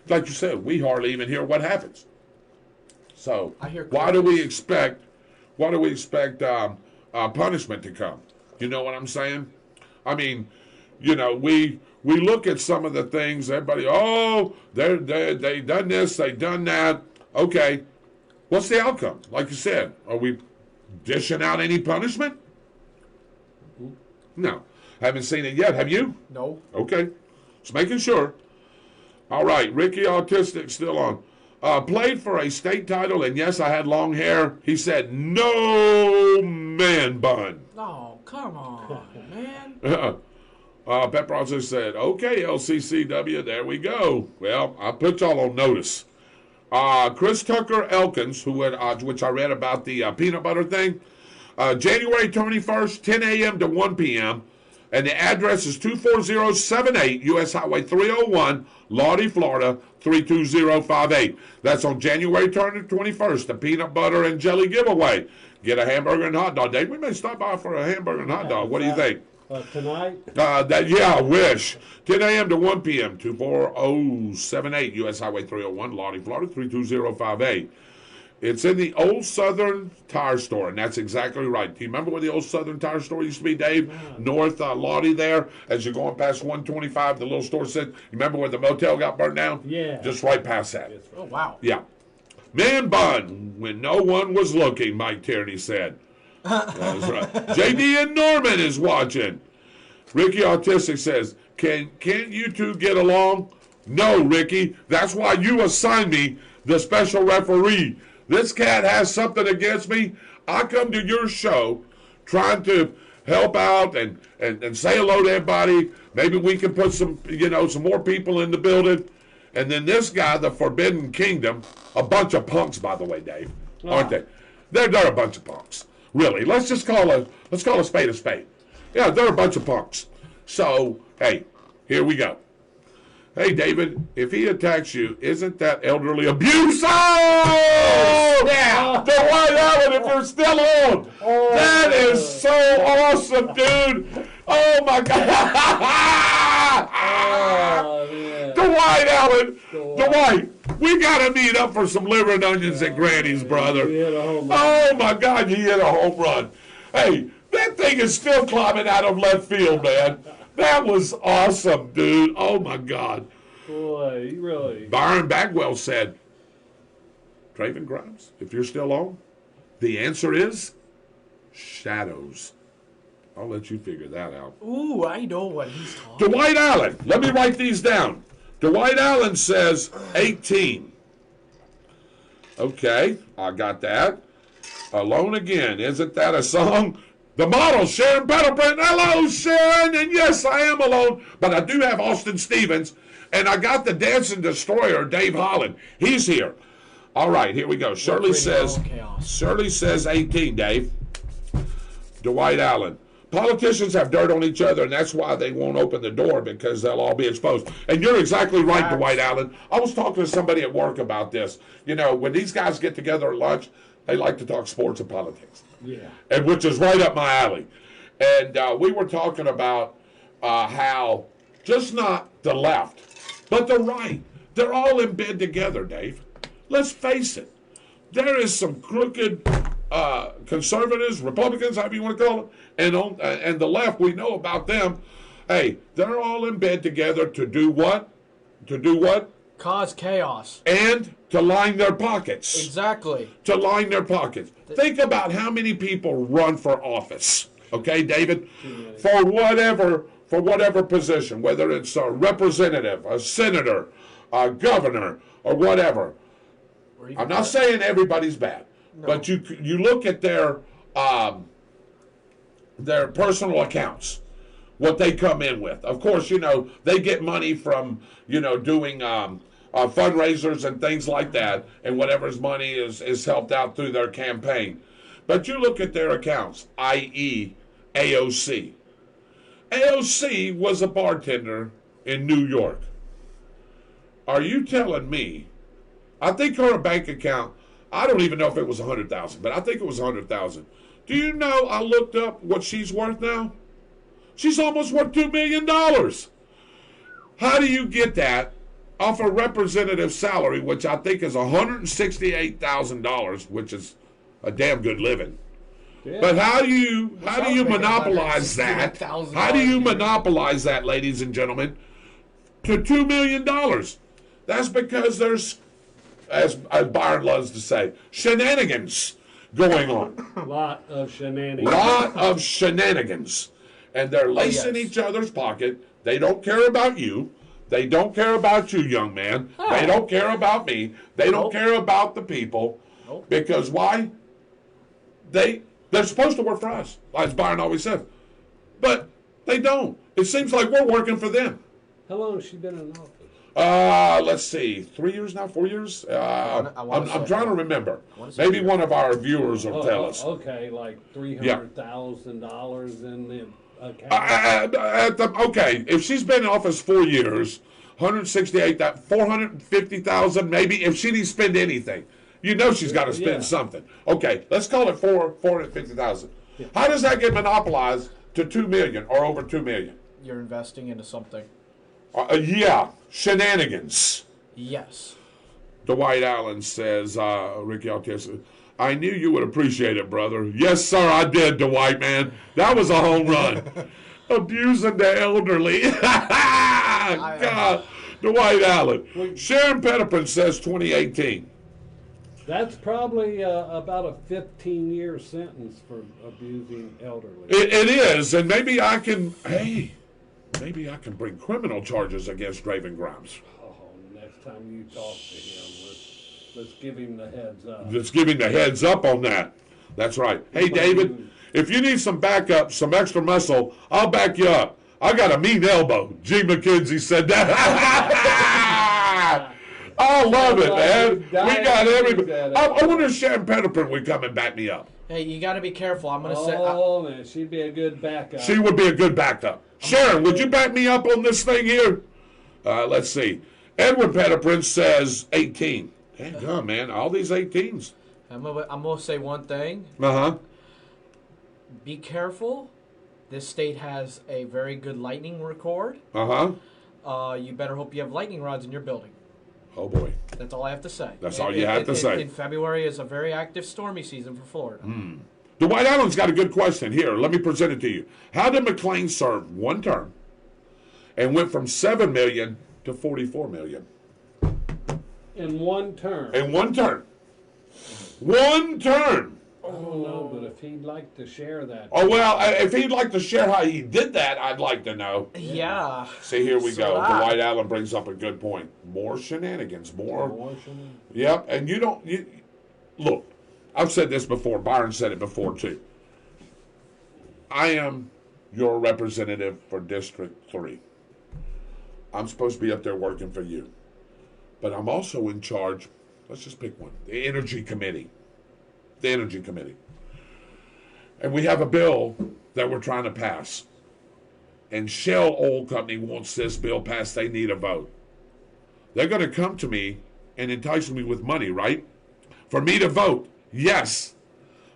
Like you said, we hardly even hear what happens. So why do we expect punishment to come? You know what I'm saying? I mean, you know, we look at some of the things. Everybody, they done this, they done that. Okay, what's the outcome? Like you said, are we dishing out any punishment? No, haven't seen it yet. Have you? No. Okay, just making sure. All right, Ricky Autistic still on. Played for a state title, and yes, I had long hair. He said, no man bun. Oh, come on, man. Pep Rogers said, okay, LCCW, there we go. Well, I put y'all on notice. Chris Tucker Elkins, which I read about the peanut butter thing, January 21st, 10 a.m. to 1 p.m., and the address is 24078 U.S. Highway 301, Lottie, Florida, 32058. That's on January 21st, the peanut butter and jelly giveaway. Get a hamburger and hot dog. Dave, we may stop by for a hamburger and hot dog. What do you think? Tonight? I wish. 10 a.m. to 1 p.m., 24078 U.S. Highway 301, Lottie, Florida, 32058. It's in the Old Southern Tire Store, and that's exactly right. Do you remember where the Old Southern Tire Store used to be, Dave? North Lottie there, as you're going past 125, the little store said, you remember where the motel got burned down? Yeah. Just right past that. Oh, wow. Yeah. Man bun, when no one was looking, Mike Tierney said. That's right. JD and Norman is watching. Ricky Autistic says, can't you two get along? No, Ricky. That's why you assigned me the special referee. This cat has something against me. I come to your show trying to help out and say hello to everybody. Maybe we can put some more people in the building. And then this guy, the Forbidden Kingdom, a bunch of punks, by the way, Dave, aren't they? They're a bunch of punks. Really. Let's call a spade a spade. Yeah, they're a bunch of punks. So, hey, here we go. Hey, David, if he attacks you, isn't that elderly abuse? Oh! Yeah! Dwight Allen, if you're still on. Oh, that is so awesome, dude. Oh, my God. Oh, man. Dwight Allen. Dwight, we got to meet up for some liver and onions at Granny's, brother. Oh, my God, you hit a home run. Hey, that thing is still climbing out of left field, man. That was awesome, dude. Oh, my God. Boy, you really... Byron Bagwell said, Traven Grimes, if you're still on, the answer is shadows. I'll let you figure that out. Ooh, I know what he's talking. Dwight Allen. Let me write these down. Dwight Allen says 18. Okay, I got that. Alone Again. Isn't that a song? The model, Sharon Battlebrand. Hello, Sharon. And yes, I am alone, but I do have Austin Stevens. And I got the Dancing Destroyer, Dave Holland. He's here. All right, here we go. Shirley says 18, Dave. Dwight Allen. Politicians have dirt on each other, and that's why they won't open the door, because they'll all be exposed. And you're exactly right, Dwight Allen. I was talking to somebody at work about this. You know, when these guys get together at lunch, they like to talk sports and politics. Yeah. And which is right up my alley. And we were talking about how just not the left, but the right, they're all in bed together, Dave. Let's face it. There is some crooked conservatives, Republicans, however you want to call them, and the left, we know about them. Hey, they're all in bed together to do what? To do what? Cause chaos. And to line their pockets. Exactly. To line their pockets. Think about how many people run for office, okay, David? For whatever position, whether it's a representative, a senator, a governor, or whatever. I'm not saying everybody's bad, but you look at their personal accounts, what they come in with. Of course, you know, they get money from, you know, doing fundraisers and things like that, and whatever's money is helped out through their campaign. But you look at their accounts, i.e., AOC. AOC was a bartender in New York. Are you telling me? I think her bank account, I don't even know if it was 100,000, but I think it was 100,000. Do you know I looked up what she's worth now? She's almost worth $2 million. How do you get that off a representative salary, which I think is $168,000, which is a damn good living? Yeah. But how do you monopolize that? How do you monopolize that, ladies and gentlemen, to $2 million? That's because there's, as Byron loves to say, shenanigans going on. Lot of shenanigans. And they're lacing each other's pocket. They don't care about you. They don't care about you, young man. They don't care about me. They don't care about the people. Because why? They're supposed to work for us, as Byron always says. But they don't. It seems like we're working for them. How long has she been in office? Let's see. 3 years now? 4 years? I'm trying to remember. Maybe one of our viewers will tell us. Okay, like $300,000 in the account. Okay, if she's been in office 4 years, 450,000 maybe, if she didn't spend anything. You know she's got to spend something. Okay, let's call it 450,000. Yeah. How does that get monopolized to $2 million or over $2 million? You're investing into something. Yeah, shenanigans. Yes. Dwight Allen says, Ricky Altieri, I knew you would appreciate it, brother. Yes, sir, I did, Dwight, man. That was a home run. Abusing the elderly. God, Dwight Allen. Sharon Pettipan says 2018. That's probably about a 15-year sentence for abusing elderly. It is, and maybe I can, maybe I can bring criminal charges against Raven Grimes. Oh, next time you talk to him, let's give him the heads up. Let's give him the heads up on that. That's right. Hey, David, if you need some backup, some extra muscle, I'll back you up. I got a mean elbow. G. McKenzie said that. I love it, man. We got everybody. I wonder if Sharon Pettipan would come and back me up. Hey, you got to be careful. I'm going to say. Oh, man, she'd be a good backup. She would be a good backup. Sharon, would you back me up on this thing here? Let's see. Edward Pettipan says 18. Dang God, man, all these 18s. I'm gonna say one thing. Be careful. This state has a very good lightning record. You better hope you have lightning rods in your building. Oh boy. That's all I have to say. That's all you have to say. In February is a very active stormy season for Florida. Dwight Allen's got a good question here. Let me present it to you. How did McClain serve one term and went from $7 million to $44 million? In one term. In one term. One term. I don't know, but if he'd like to share that. Oh, well, if he'd like to share how he did that, I'd like to know. Yeah. See, here we go. Dwight Allen brings up a good point. More shenanigans. More shenanigans. Yep, and look, I've said this before. Byron said it before, too. I am your representative for District 3. I'm supposed to be up there working for you. But I'm also in charge, let's just pick one, the Energy Committee. The Energy Committee. And we have a bill that we're trying to pass. And Shell Oil Company wants this bill passed. They need a vote. They're going to come to me and entice me with money, right? For me to vote yes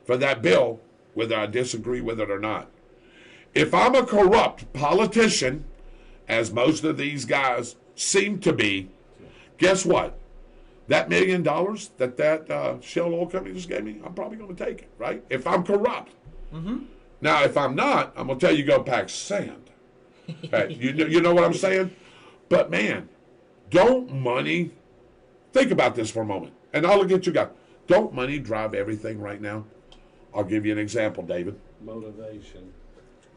for that bill, whether I disagree with it or not. If I'm a corrupt politician, as most of these guys seem to be, guess what? That $1 million that Shell Oil Company just gave me, I'm probably going to take it, right? If I'm corrupt. Now, if I'm not, I'm going to tell you go pack sand. Hey, you know what I'm saying? But, man, don't money, think about this for a moment, and I'll look at you guys. Don't money drive everything right now? I'll give you an example, David. Motivation.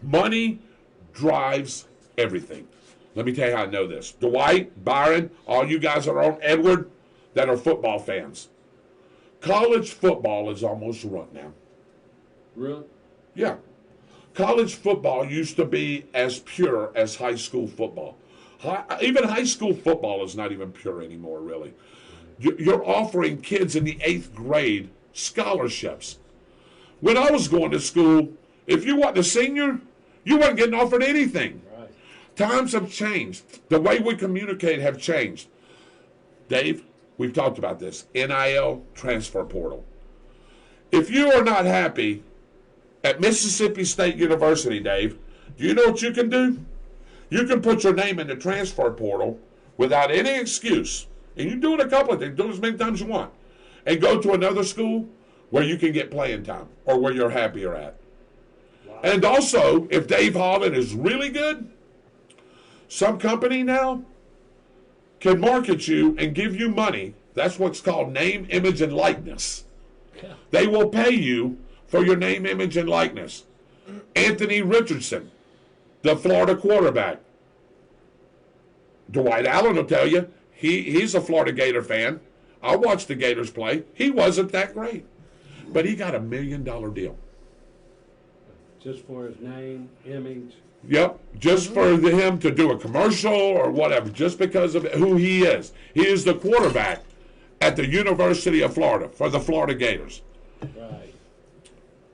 Money drives everything. Let me tell you how I know this. Dwight, Byron, all you guys that are on, Edward, that are football fans. College football is almost run now. Really? Yeah. College football used to be as pure as high school football. Even high school football is not even pure anymore, really. You're offering kids in the 8th grade scholarships. When I was going to school, If you wasn't a senior, you wasn't getting offered anything. Right. Times have changed. The way we communicate have changed. Dave, we've talked about this. NIL transfer portal. If you are not happy at Mississippi State University, Dave, do you know what you can do? You can put your name in the transfer portal without any excuse. And you do it a couple of things. Do it as many times as you want. And go to another school where you can get playing time or where you're happier at. Wow. And also, if Dave Holland is really good, some company now can market you and give you money. That's what's called name, image, and likeness. Yeah. They will pay you for your name, image, and likeness. Anthony Richardson, the Florida quarterback. Dwight Allen will tell you, he's a Florida Gator fan. I watched the Gators play. He wasn't that great. But he got $1 million deal. Just for his name, image. Yep, just for him to do a commercial or whatever, just because of who he is. He is the quarterback at the University of Florida for the Florida Gators. Right.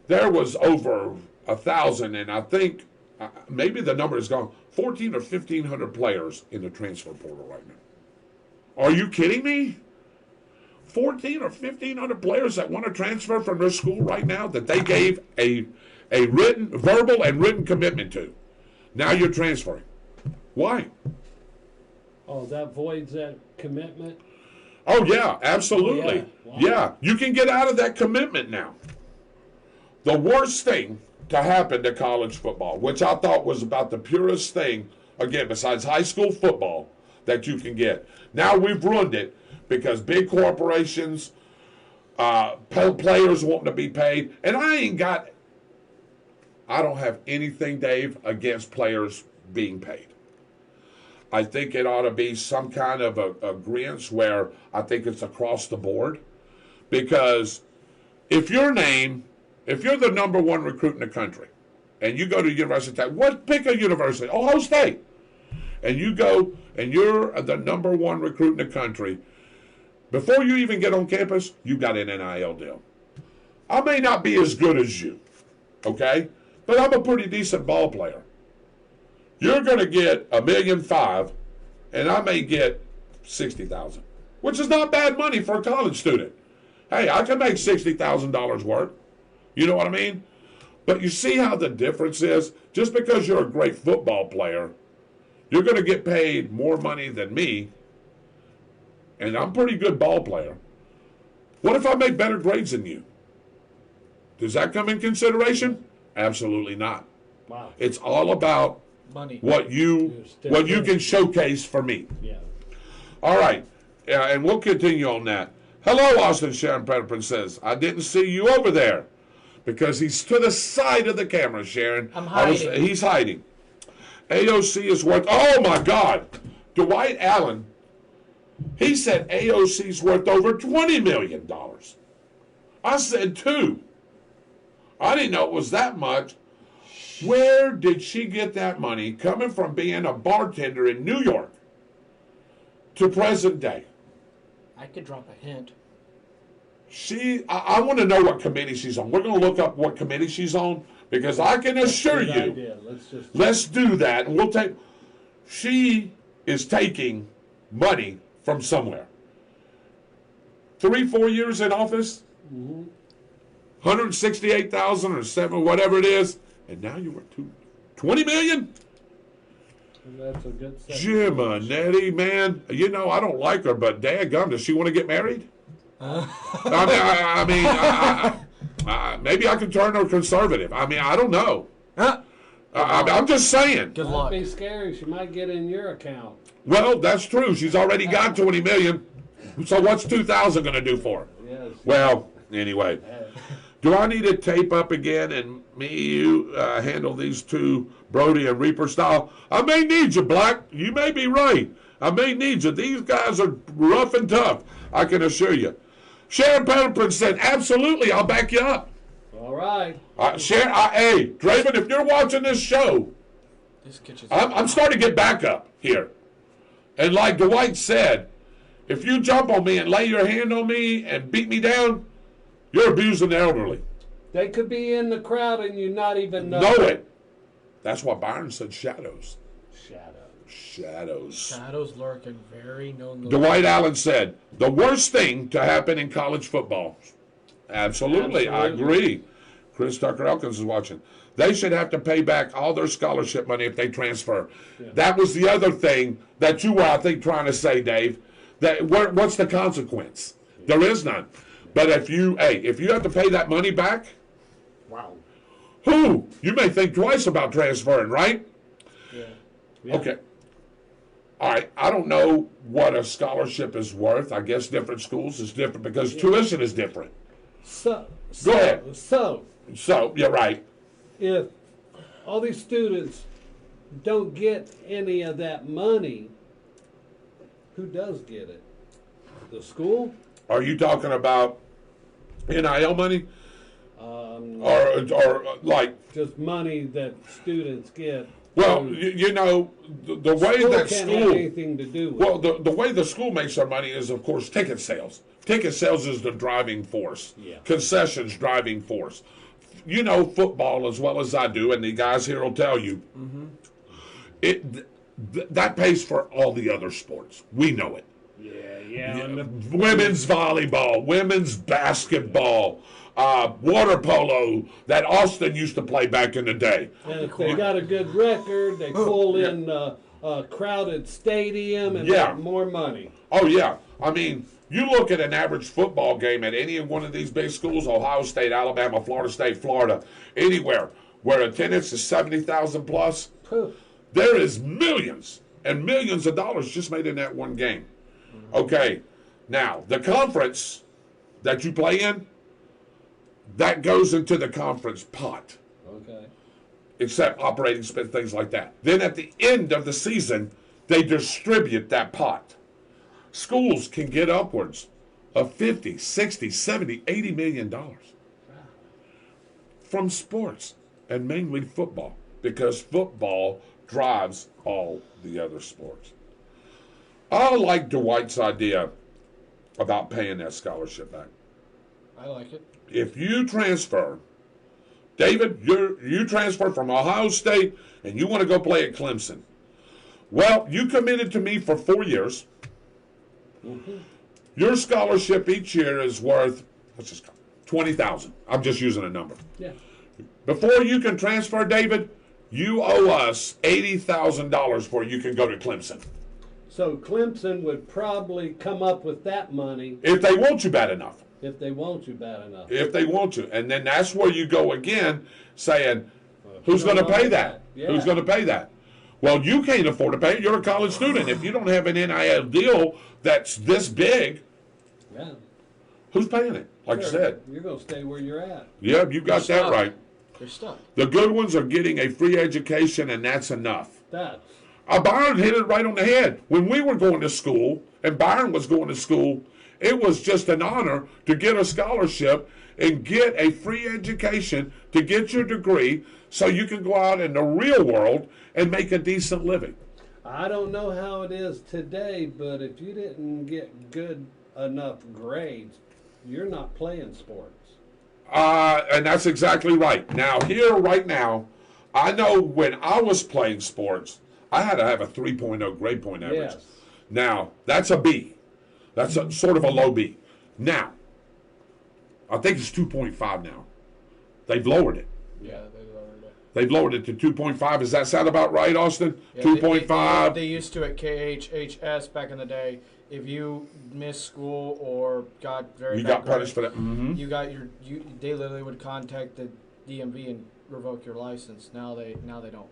There was over 1,000, and I think maybe the number is gone, 1,400 or 1,500 players in the transfer portal right now. Are you kidding me? 1,400 or 1,500 players that want to transfer from their school right now that they gave a verbal and written commitment to. Now you're transferring. Why? Oh, that voids that commitment? Oh, yeah, absolutely. Oh, yeah. Wow. Yeah, you can get out of that commitment now. The worst thing to happen to college football, which I thought was about the purest thing, again, besides high school football, that you can get. Now we've ruined it because big corporations, players wanting to be paid, and I don't have anything, Dave, against players being paid. I think it ought to be some kind of agreement where I think it's across the board. Because if you're the number one recruit in the country, and you go to University of Texas, pick a university, Ohio State, and you go and you're the number one recruit in the country, before you even get on campus, you got an NIL deal. I may not be as good as you, okay? But I'm a pretty decent ball player. You're going to get $1.5 million, and I may get $60,000, which is not bad money for a college student. Hey, I can make $60,000 work. You know what I mean? But you see how the difference is? Just because you're a great football player, you're going to get paid more money than me, and I'm a pretty good ball player. What if I make better grades than you? Does that come in consideration? Absolutely not. Wow. It's all about money. What you can showcase for me. Yeah. All right. And we'll continue on that. Hello, Austin. Sharon Petterpin says, I didn't see you over there because he's to the side of the camera, Sharon. I'm hiding. He's hiding. AOC is worth, oh my God. Dwight Allen, he said AOC's worth over $20 million. I said 2. I didn't know it was that much. Where did she get that money coming from being a bartender in New York to present day? I could drop a hint. I want to know what committee she's on. We're going to look up what committee she's on because I can assure you. Let's do that. And she is taking money from somewhere. 3-4 years in office. Mm-hmm. 168,000 or 7, whatever it is, and now you were $20 million. That's a good set. Jimonetti, man, I don't like her, but daggum, does she want to get married? Maybe I can turn her conservative. I don't know. I'm just saying. Good luck. That'd be scary. She might get in your account. Well, that's true. She's already got $20 million. So what's 2,000 going to do for her? Yes. Well, anyway. Do I need to tape up again and you handle these two, Brody and Reaper style? I may need you, Black. You may be right. I may need you. These guys are rough and tough, I can assure you. Sharon Petterpin said, absolutely, I'll back you up. All right. Hey, Draven, if you're watching this show, I'm starting to get back up here. And like Dwight said, if you jump on me and lay your hand on me and beat me down, you're abusing the elderly. They could be in the crowd and you not even know. Know it. That's why Byron said shadows. Shadows. Shadows lurking, very known. Dwight Allen said, the worst thing to happen in college football. Absolutely. I agree. Chris Tucker Elkins is watching. They should have to pay back all their scholarship money if they transfer. Yeah. That was the other thing that you were, I think, trying to say, Dave. What's the consequence? Yeah. There is none. But if you have to pay that money back, wow. You may think twice about transferring, right? Yeah. Okay. All right. I don't know what a scholarship is worth. I guess different schools is different because tuition is different. Go ahead. So, you're right. If all these students don't get any of that money, who does get it? The school? Are you talking about NIL money? Or like just money that students get? Well, the way that school can't have anything to do with. Well, the way the school makes their money is, of course, ticket sales. Ticket sales is the driving force. Yeah. Concessions driving force. You know football as well as I do, and the guys here will tell you. That pays for all the other sports. We know it. Yeah. Women's volleyball, women's basketball, water polo that Austin used to play back in the day. And if they got a good record, they pull in a crowded stadium and make more money. Oh, yeah. I mean, you look at an average football game at any one of these big schools, Ohio State, Alabama, Florida State, Florida, anywhere, where attendance is 70,000 plus, there is millions and millions of dollars just made in that one game. Okay, now, the conference that you play in, that goes into the conference pot. Okay. Except operating expense, things like that. Then at the end of the season, they distribute that pot. Schools can get upwards of 50, 60, 70, $80 million from sports, and mainly football, because football drives all the other sports. I like Dwight's idea about paying that scholarship back. I like it. If you transfer, David, you transfer from Ohio State and you want to go play at Clemson. Well, you committed to me for 4 years. Mm-hmm. Your scholarship each year is worth, let's just $20,000. I'm just using a number. Yeah. Before you can transfer, David, you owe us $80,000 before you can go to Clemson. So Clemson would probably come up with that money. If they want you bad enough. If they want you bad enough. If they want you. And then that's where you go again saying, who's going to pay that? Yeah. Who's going to pay that? Well, you can't afford to pay it. You're a college student. If you don't have an NIL deal that's this big, who's paying it? Like you said. You're going to stay where you're at. Yeah, you got that right. You're stuck. The good ones are getting a free education, and that's enough. That's. Byron hit it right on the head. When we were going to school, and Byron was going to school, it was just an honor to get a scholarship and get a free education to get your degree so you can go out in the real world and make a decent living. I don't know how it is today, but if you didn't get good enough grades, you're not playing sports. And that's exactly right. Now, here, right now, I know when I was playing sports, I had to have a 3.0 grade point average. Yes. Now, that's a B. That's sort of a low B. Now, I think it's 2.5 now. They've lowered it. Yeah, they lowered it. They've lowered it to 2.5. Does that sound about right, Austin? Yeah, 2.5. They used to at KHHS back in the day. If you missed school or got you got punished for that. Mm-hmm. They literally would contact the DMV and revoke your license. Now they don't.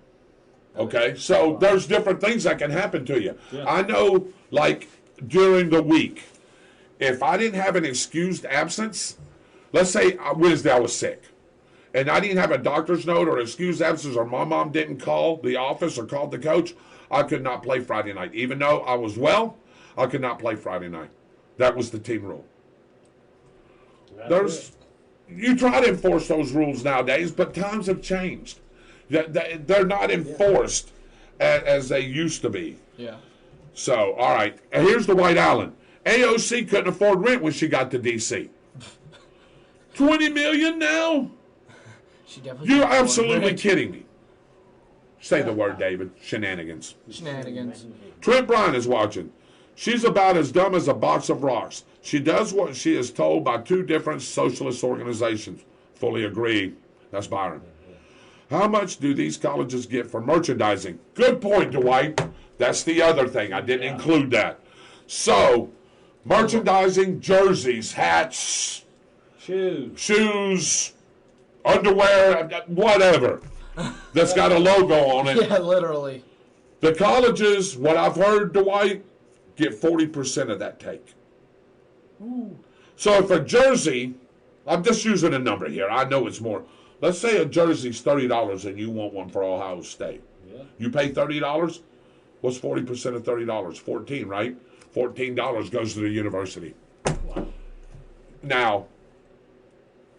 Okay, so there's different things that can happen to you. Yeah. I know, like during the week, if I didn't have an excused absence, let's say Wednesday I was sick, and I didn't have a doctor's note or excused absence, or my mom didn't call the office or called the coach, I could not play Friday night. Even though I was well, I could not play Friday night. That was the team rule. You try to enforce those rules nowadays, but times have changed. They're not enforced as they used to be. Yeah. So, all right. And here's the Dwight Allen. AOC couldn't afford rent when she got to D.C. $20 million now? She definitely. You're can't afford absolutely it. kidding me. Say the word, David. Shenanigans. Shenanigans. Trent Bryan is watching. She's about as dumb as a box of rocks. She does what she is told by 2 different socialist organizations. Fully agree. That's Byron. How much do these colleges get for merchandising? Good point, Dwight. That's the other thing. I didn't include that. So, merchandising, jerseys, hats, shoes, underwear, whatever, that's got a logo on it. Yeah, literally. The colleges, what I've heard, Dwight, get 40% of that take. So if a jersey, I'm just using a number here. I know it's more. Let's say a jersey's $30 and you want one for Ohio State. Yeah. You pay $30. What's 40% of $30? 14, right? $14 goes to the university. Wow. Now,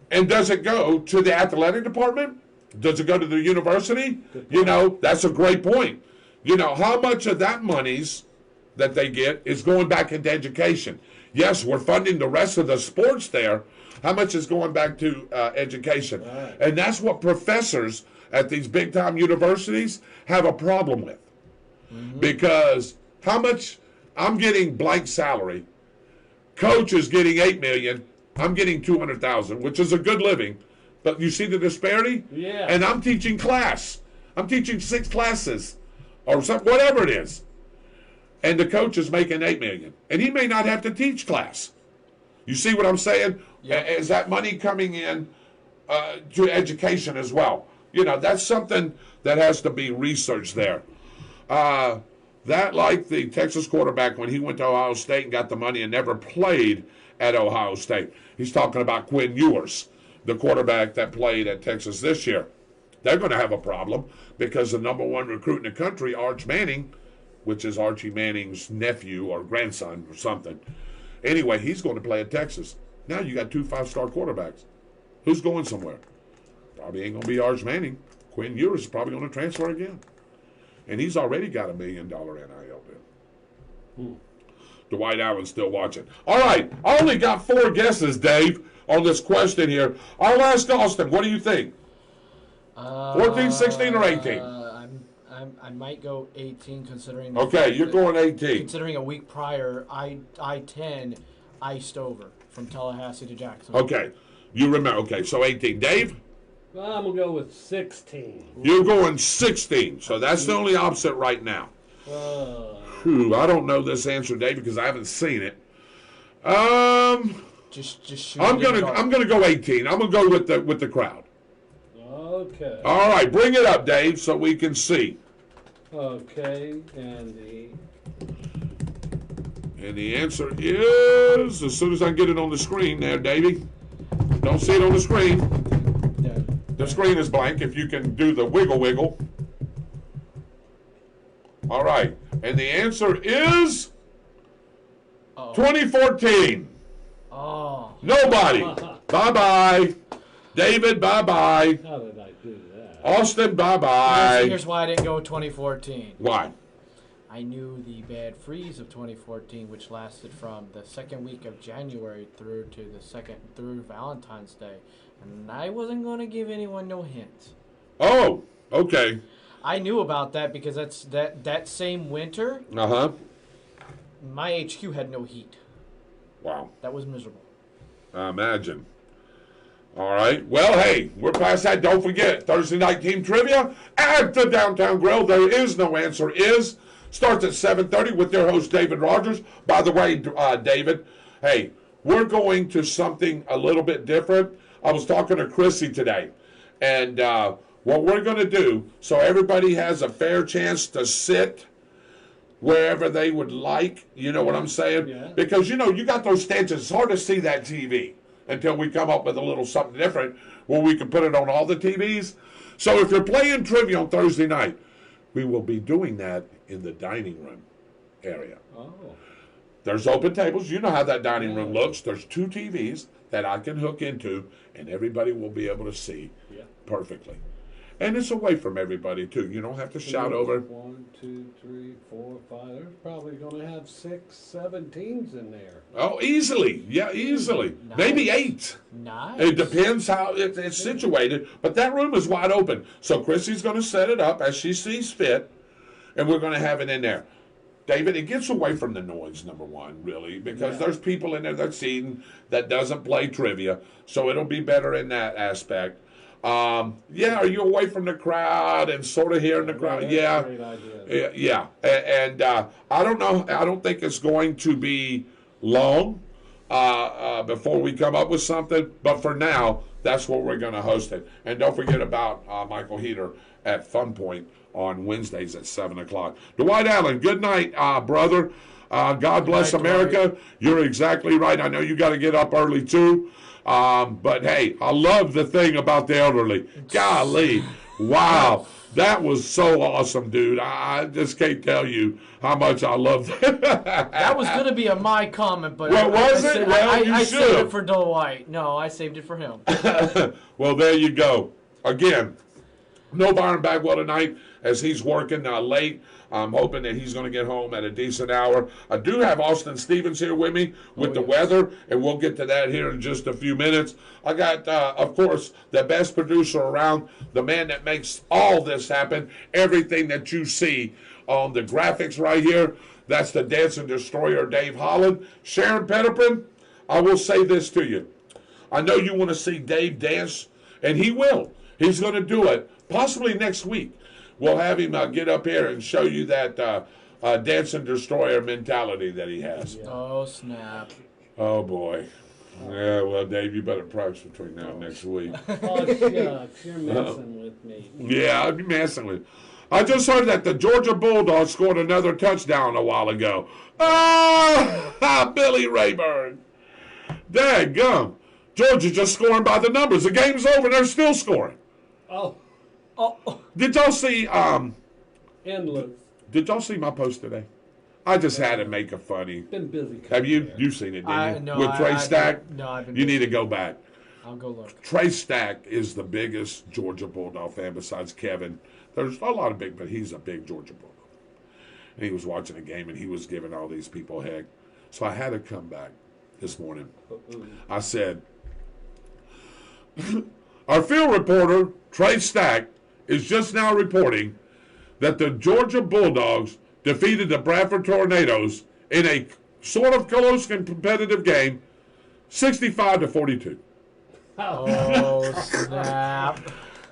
and does it go to the athletic department? Does it go to the university? You know, that's a great point. You know, how much of that monies that they get is going back into education? Yes, we're funding the rest of the sports there. How much is going back to education? Right. And that's what professors at these big-time universities have a problem with. Because how much, I'm getting blank salary. Coach is getting $8 million. I'm getting $200,000, which is a good living. But you see the disparity? Yeah. And I'm teaching class. I'm teaching 6 classes or something, whatever it is. And the coach is making $8 million. And he may not have to teach class. You see what I'm saying? Yeah. Is that money coming in to education as well? You know, that's something that has to be researched there. That, like the Texas quarterback when he went to Ohio State and got the money and never played at Ohio State. He's talking about Quinn Ewers, the quarterback that played at Texas this year. They're going to have a problem because the number 1 recruit in the country, Arch Manning, which is Archie Manning's nephew or grandson or something. Anyway, he's going to play at Texas. Now you got 2 5-star quarterbacks. Who's going somewhere? Probably ain't going to be Arch Manning. Quinn Ewers is probably going to transfer again. And he's already got $1 million NIL deal. Dwight Allen's still watching. All right, I only got 4 guesses, Dave, on this question here. I'll ask Austin, what do you think? 14, 16, or 18? I might go 18 considering. Okay, you're going 18. Considering a week prior, I-10 iced over from Tallahassee to Jackson. Okay, you remember. Okay, so 18. Dave? Well, I'm going to go with 16. You're going 16, so that's the only opposite right now. I don't know this answer, Dave, because I haven't seen it. Just shoot I'm it in the dark. gonna go 18. I'm gonna go with the crowd. Okay. All right, bring it up, Dave, so we can see. Okay, and the answer is, as soon as I get it on the screen there, Davey. Don't see it on the screen. The screen is blank. If you can do the wiggle. All right, and the answer is 2014. Oh. Nobody. Bye-bye. David, bye-bye. how did I do that? Austin, bye-bye. Here's why I didn't go with 2014. Why? I knew the bad freeze of 2014, which lasted from the second week of January through Valentine's Day, and I wasn't going to give anyone no hints. Oh, okay. I knew about that because that same winter, Uh-huh. my HQ had no heat. Wow. That was miserable. I imagine. All right. Well, hey, we're past that. Don't forget, Thursday night team trivia at the Downtown Grill. There is no answer is. Starts at 7:30 with your host, David Rodgers. By the way, David, hey, we're going to something a little bit different. I was talking to Chrissy today, and what we're going to do, so everybody has a fair chance to sit wherever they would like, you know what I'm saying? Yeah. Because, you know, you got those stanchions. It's hard to see that TV until we come up with a little something different where we can put it on all the TVs. So if you're playing trivia on Thursday night, we will be doing that in the dining room area. Oh. There's open tables. You know how that dining room looks. There's 2 TVs that I can hook into, and everybody will be able to see perfectly. And it's away from everybody, too. You don't have to shout over. 1, 2, 3, 4, 5. There's probably going to have 6, 7 teams in there. Oh, easily. Yeah, easily. Nice. Maybe 8. Nice. It depends how it's situated. But that room is wide open. So Chrissy's going to set it up as she sees fit, and we're going to have it in there. David, it gets away from the noise, number one, really, because there's people in there that's eating that doesn't play trivia. So it'll be better in that aspect. Are you away from the crowd and sort of hearing the crowd? That's Yeah. a great idea. Yeah. And I don't know. I don't think it's going to be long before we come up with something. But for now, that's where we're going to host it. And don't forget about Michael Heater at Fun Point on Wednesdays at 7 o'clock. Dwight Allen, good night, brother. God bless night, America. Dwight. You're exactly right. I know you got to get up early, too. But, hey, I love the thing about the elderly. Golly. Wow. That was so awesome, dude. I just can't tell you how much I love that. That was going to be my comment, but Well, was it? Well, you I saved should've. it for Dwight. No, I saved it for him. Well, there you go. Again, no Byron Bagwell tonight as he's working late. I'm hoping that he's going to get home at a decent hour. I do have Austin Stevens here with me with the weather, and we'll get to that here in just a few minutes. I got, of course, the best producer around, the man that makes all this happen, everything that you see on the graphics right here. That's the Dancing Destroyer, Dave Holland. Sharon Petterpin, I will say this to you. I know you want to see Dave dance, and he will. He's going to do it, possibly next week. We'll have him get up here and show you that Dancing Destroyer mentality that he has. Oh, snap. Oh, boy. Yeah, well, Dave, you better practice between now and next week. Oh, shucks, you're messing with me. Yeah, I'd be messing with. I just heard that the Georgia Bulldogs scored another touchdown a while ago. Ah, Billy Rayburn. Daggum. Georgia just scoring by the numbers. The game's over and they're still scoring. Oh, Did y'all see endless. Did y'all see my post today? I just had to make it funny. Been busy. Have you seen it, didn't you? No, With Trey Stack? I've been You busy. need to go back. I'll go look. Trey Stack is the biggest Georgia Bulldog fan besides Kevin. There's a lot of big, but he's a big Georgia Bulldog. And he was watching a game and he was giving all these people heck. So I had to come back this morning. I said, our field reporter, Trey Stack, is just now reporting that the Georgia Bulldogs defeated the Bradford Tornadoes in a sort of close and competitive game, 65-42. Oh, snap.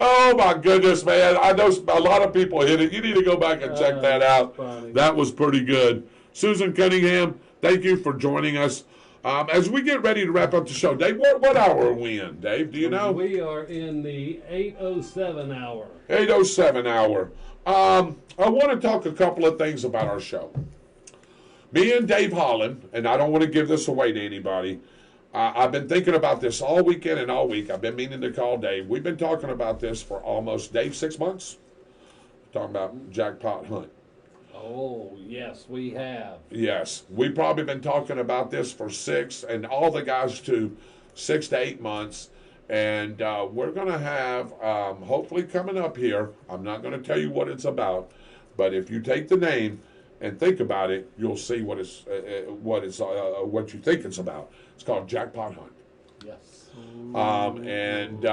Oh, my goodness, man. I know a lot of people hit it. You need to go back and check that out. Funny. That was pretty good. Susan Cunningham, thank you for joining us. As we get ready to wrap up the show, Dave, what hour are we in, Dave? Do you know? We are in the 8:07 hour. 8:07 hour. I want to talk a couple of things about our show. Me and Dave Holland, and I don't want to give this away to anybody, I've been thinking about this all weekend and all week. I've been meaning to call Dave. We've been talking about this for almost, Dave, 6 months? Talking about Jackpot Hunt. Oh, yes, we have. Yes, we've probably been talking about this for 6, and all the guys too, 6 to 8 months. And we're going to have, hopefully coming up here, I'm not going to tell you what it's about, but if you take the name and think about it, you'll see what you think it's about. It's called Jackpot Hunt. Yes. And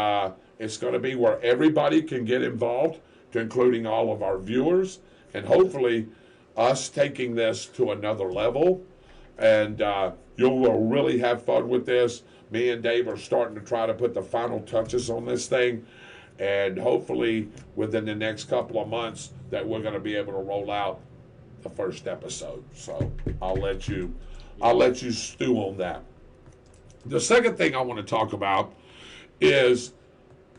it's going to be where everybody can get involved, to including all of our viewers, and hopefully us taking this to another level. And you will really have fun with this. Me and Dave are starting to try to put the final touches on this thing. And hopefully within the next couple of months that we're going to be able to roll out the first episode. So I'll let you stew on that. The second thing I want to talk about is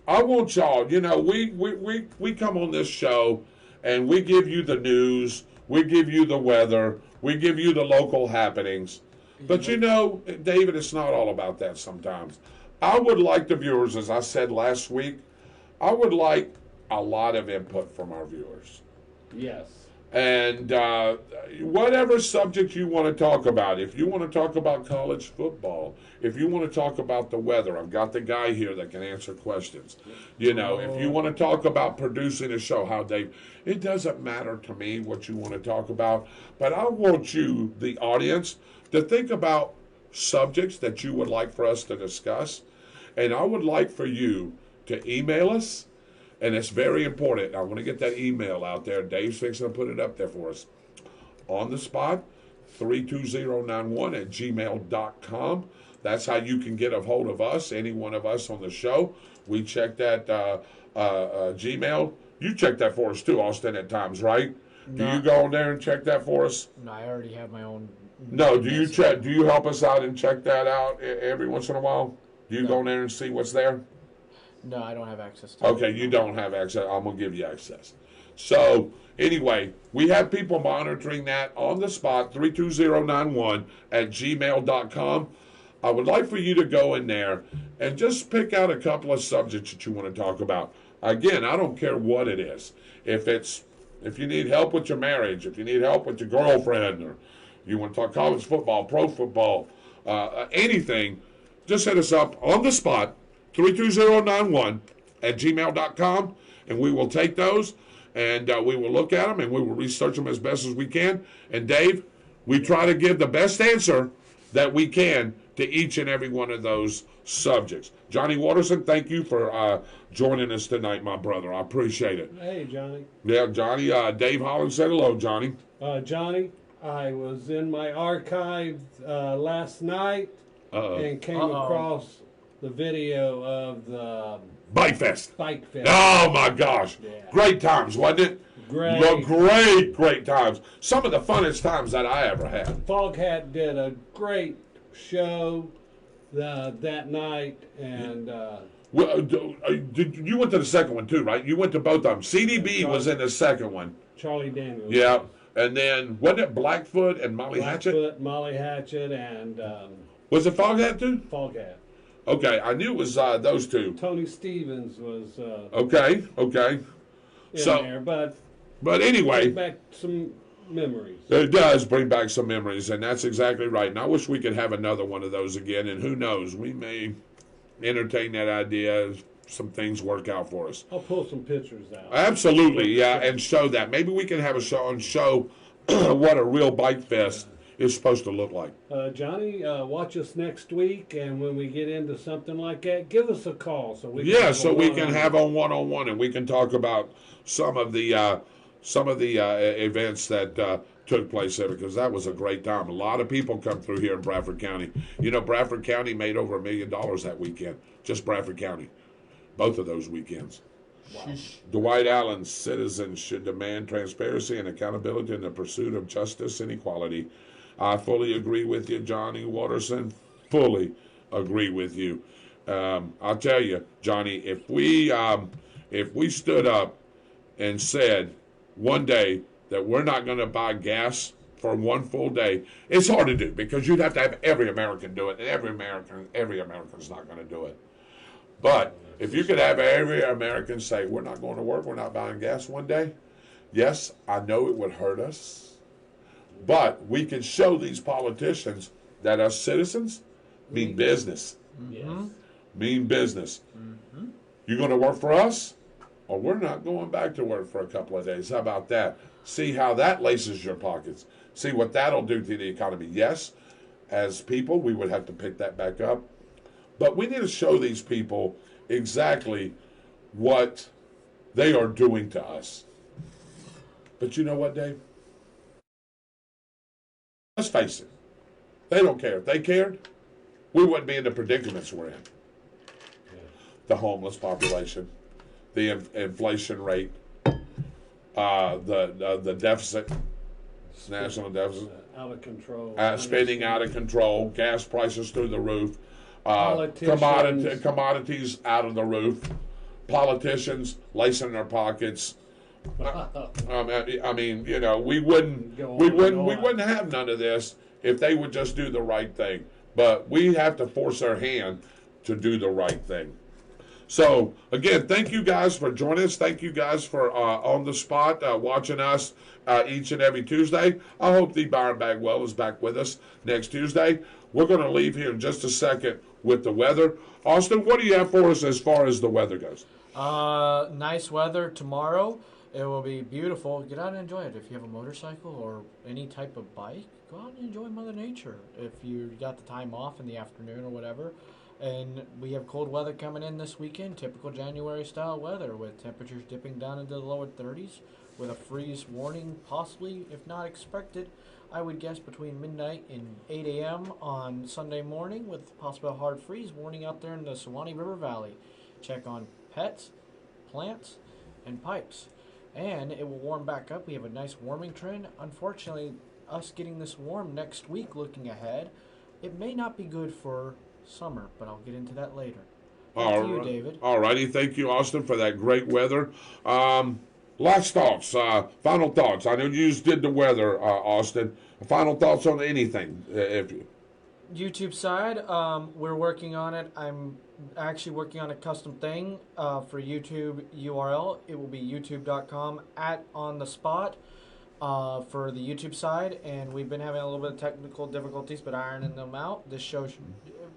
I want y'all, we come on this show and we give you the news, we give you the weather, we give you the local happenings. But David, it's not all about that sometimes. I would like the viewers, as I said last week, I would like a lot of input from our viewers. Yes. And whatever subject you want to talk about. If you want to talk about college football, if you want to talk about the weather, I've got the guy here that can answer questions. You know, if you want to talk about producing a show, how Dave, it doesn't matter to me what you want to talk about, but I want you, the audience, to think about subjects that you would like for us to discuss. And I would like for you to email us. And it's very important. I want to get that email out there. Dave's fixing to put it up there for us. On the spot, 32091@gmail.com. That's how you can get a hold of us, any one of us on the show. We check that Gmail. You check that for us too, Austin, at times, right? Do you go on there and check that for us? No, I already have my own. No, do you check? Do you help us out and check that out every once in a while? Do you go in there and see what's there? No, I don't have access to it. Okay, you don't have access. I'm going to give you access. So, anyway, we have people monitoring that on the spot, 32091@gmail.com. I would like for you to go in there and just pick out a couple of subjects that you want to talk about. Again, I don't care what it is. If you need help with your marriage, if you need help with your girlfriend, or you want to talk college football, pro football, anything, just hit us up on the spot, 32091@gmail.com, and we will take those, and we will look at them, and we will research them as best as we can. And Dave, we try to give the best answer that we can to each and every one of those subjects. Johnny Watterson, thank you for joining us tonight, my brother. I appreciate it. Hey, Johnny. Yeah, Johnny. Dave Holland said hello, Johnny. Johnny, I was in my archive last night and came across the video of the Bike Fest. Bike Fest. Oh, my gosh. Yeah. Great times, wasn't it? Great. Well, great times. Some of the funnest times that I ever had. Foghat did a great show that night, and Well, you went to the second one, too, right? You went to both of them. CDB was in the second one. Charlie Daniels. Yeah. And then, wasn't it Blackfoot and Molly Hatchet? Blackfoot, Molly Hatchet, and Was it Foghat, too? Foghat. Okay, I knew it was those two. Tony Stevens was Okay. in So, there, but anyway, back some memories. it does bring back some memories, and that's exactly right. And I wish we could have another one of those again, and who knows, we may entertain that idea as some things work out for us. I'll pull some pictures out. Absolutely, yeah, and show that. Maybe we can have a show what a real bike fest is supposed to look like. Johnny, watch us next week, and when we get into something like that, give us a call so we can Yeah, have so a we can one-on-one. have a one-on-one, and we can talk about some of the events that took place there, because that was a great time. A lot of people come through here in Bradford County. You know, Bradford County made over $1 million that weekend, just Bradford County, both of those weekends. Wow. Dwight Allen's citizens should demand transparency and accountability in the pursuit of justice and equality. I fully agree with you, Johnny Watterson. Fully agree with you. I'll tell you, Johnny, if we stood up and said one day that we're not going to buy gas for one full day, it's hard to do because you'd have to have every American do it, and every American's not going to do it. But if you could have every American say, we're not going to work, we're not buying gas one day, yes, I know it would hurt us. But we can show these politicians that us citizens mean business. Yes. Mean business. You're going to work for us, or we're not going back to work for a couple of days. How about that? See how that laces your pockets. See what that'll do to the economy. Yes, as people, we would have to pick that back up. But we need to show these people exactly what they are doing to us. But you know what, Dave? Let's face it. They don't care. If they cared, we wouldn't be in the predicaments we're in. The homeless population, the inflation rate, the deficit, national deficit, Out of control. spending out of control, gas prices through the roof, Politicians. commodities out of the roof, politicians lacing their pockets. I mean, you know, we wouldn't have none of this if they would just do the right thing. But we have to force their hand to do the right thing. So, again, thank you guys for joining us. Thank you guys for on the spot watching us each and every Tuesday. I hope the Byron Bagwell is back with us next Tuesday. We're going to leave here in just a second with the weather. Austin, what do you have for us as far as the weather goes? Nice weather tomorrow. It will be beautiful. Get out and enjoy it. If you have a motorcycle or any type of bike, go out and enjoy Mother Nature. If you got the time off in the afternoon or whatever. And we have cold weather coming in this weekend, typical January style weather with temperatures dipping down into the lower 30s with a freeze warning possibly, if not expected, I would guess between midnight and 8 a.m. on Sunday morning with possible hard freeze warning out there in the Suwannee River Valley. Check on pets, plants, and pipes. And it will warm back up. We have a nice warming trend. Unfortunately, us getting this warm next week looking ahead, it may not be good for summer, but I'll get into that later. Back to you, David. All righty. Thank you, Austin, for that great weather. Last thoughts, final thoughts. I know you just did the weather, Austin. Final thoughts on anything, if you... YouTube side, we're working on it. I'm actually working on a custom thing for YouTube URL. It will be youtube.com @onthespot for the YouTube side, and we've been having a little bit of technical difficulties, but ironing them out. This show,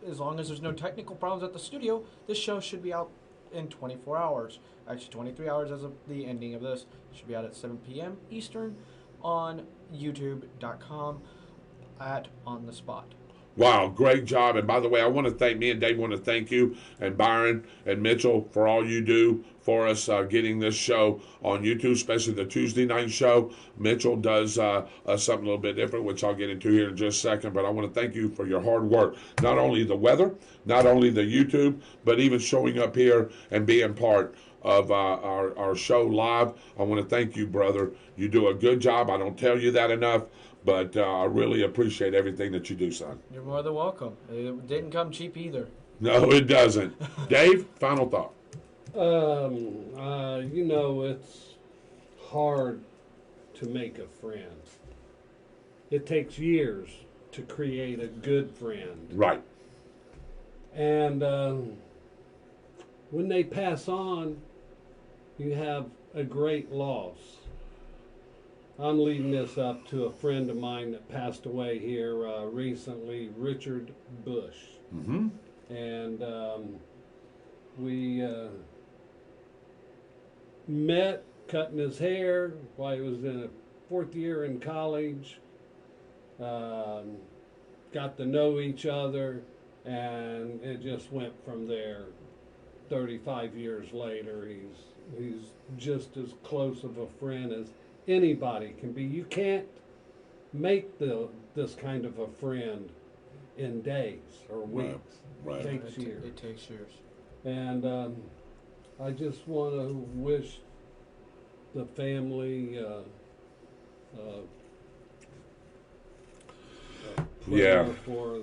as long as there's no technical problems at the studio, this show should be out in 24 hours. Actually, 23 hours as of the ending of this. It should be out at 7 p.m. Eastern on youtube.com @onthespot. Wow, great job. And by the way, I want to thank, me and Dave want to thank you and Byron and Mitchell for all you do for us getting this show on YouTube, especially the Tuesday night show. Mitchell does something a little bit different, which I'll get into here in just a second. But I want to thank you for your hard work. Not only the weather, not only the YouTube, but even showing up here and being part of our show live. I want to thank you, brother. You do a good job. I don't tell you that enough. But I really appreciate everything that you do, son. You're more than welcome. It didn't come cheap either. No, it doesn't. Dave, final thought. You know, it's hard to make a friend. It takes years to create a good friend. Right. And when they pass on, you have a great loss. I'm leading this up to a friend of mine that passed away here recently, Richard Bush. Mm-hmm. And we met cutting his hair while he was in a fourth year in college. Got to know each other, and it just went from there. 35 years later, he's just as close of a friend as anybody can be. You can't make this kind of a friend in days or weeks. Right. It takes years. It takes years. And I just want to wish the family for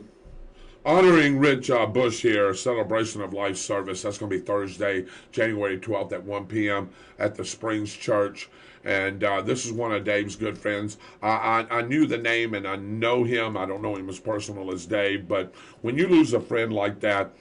honoring Rich Bush here, Celebration of Life service. That's going to be Thursday, January 12th at 1 p.m. at the Springs Church. And this is one of Dave's good friends. I knew the name and I know him. I don't know him as personal as Dave, but when you lose a friend like that,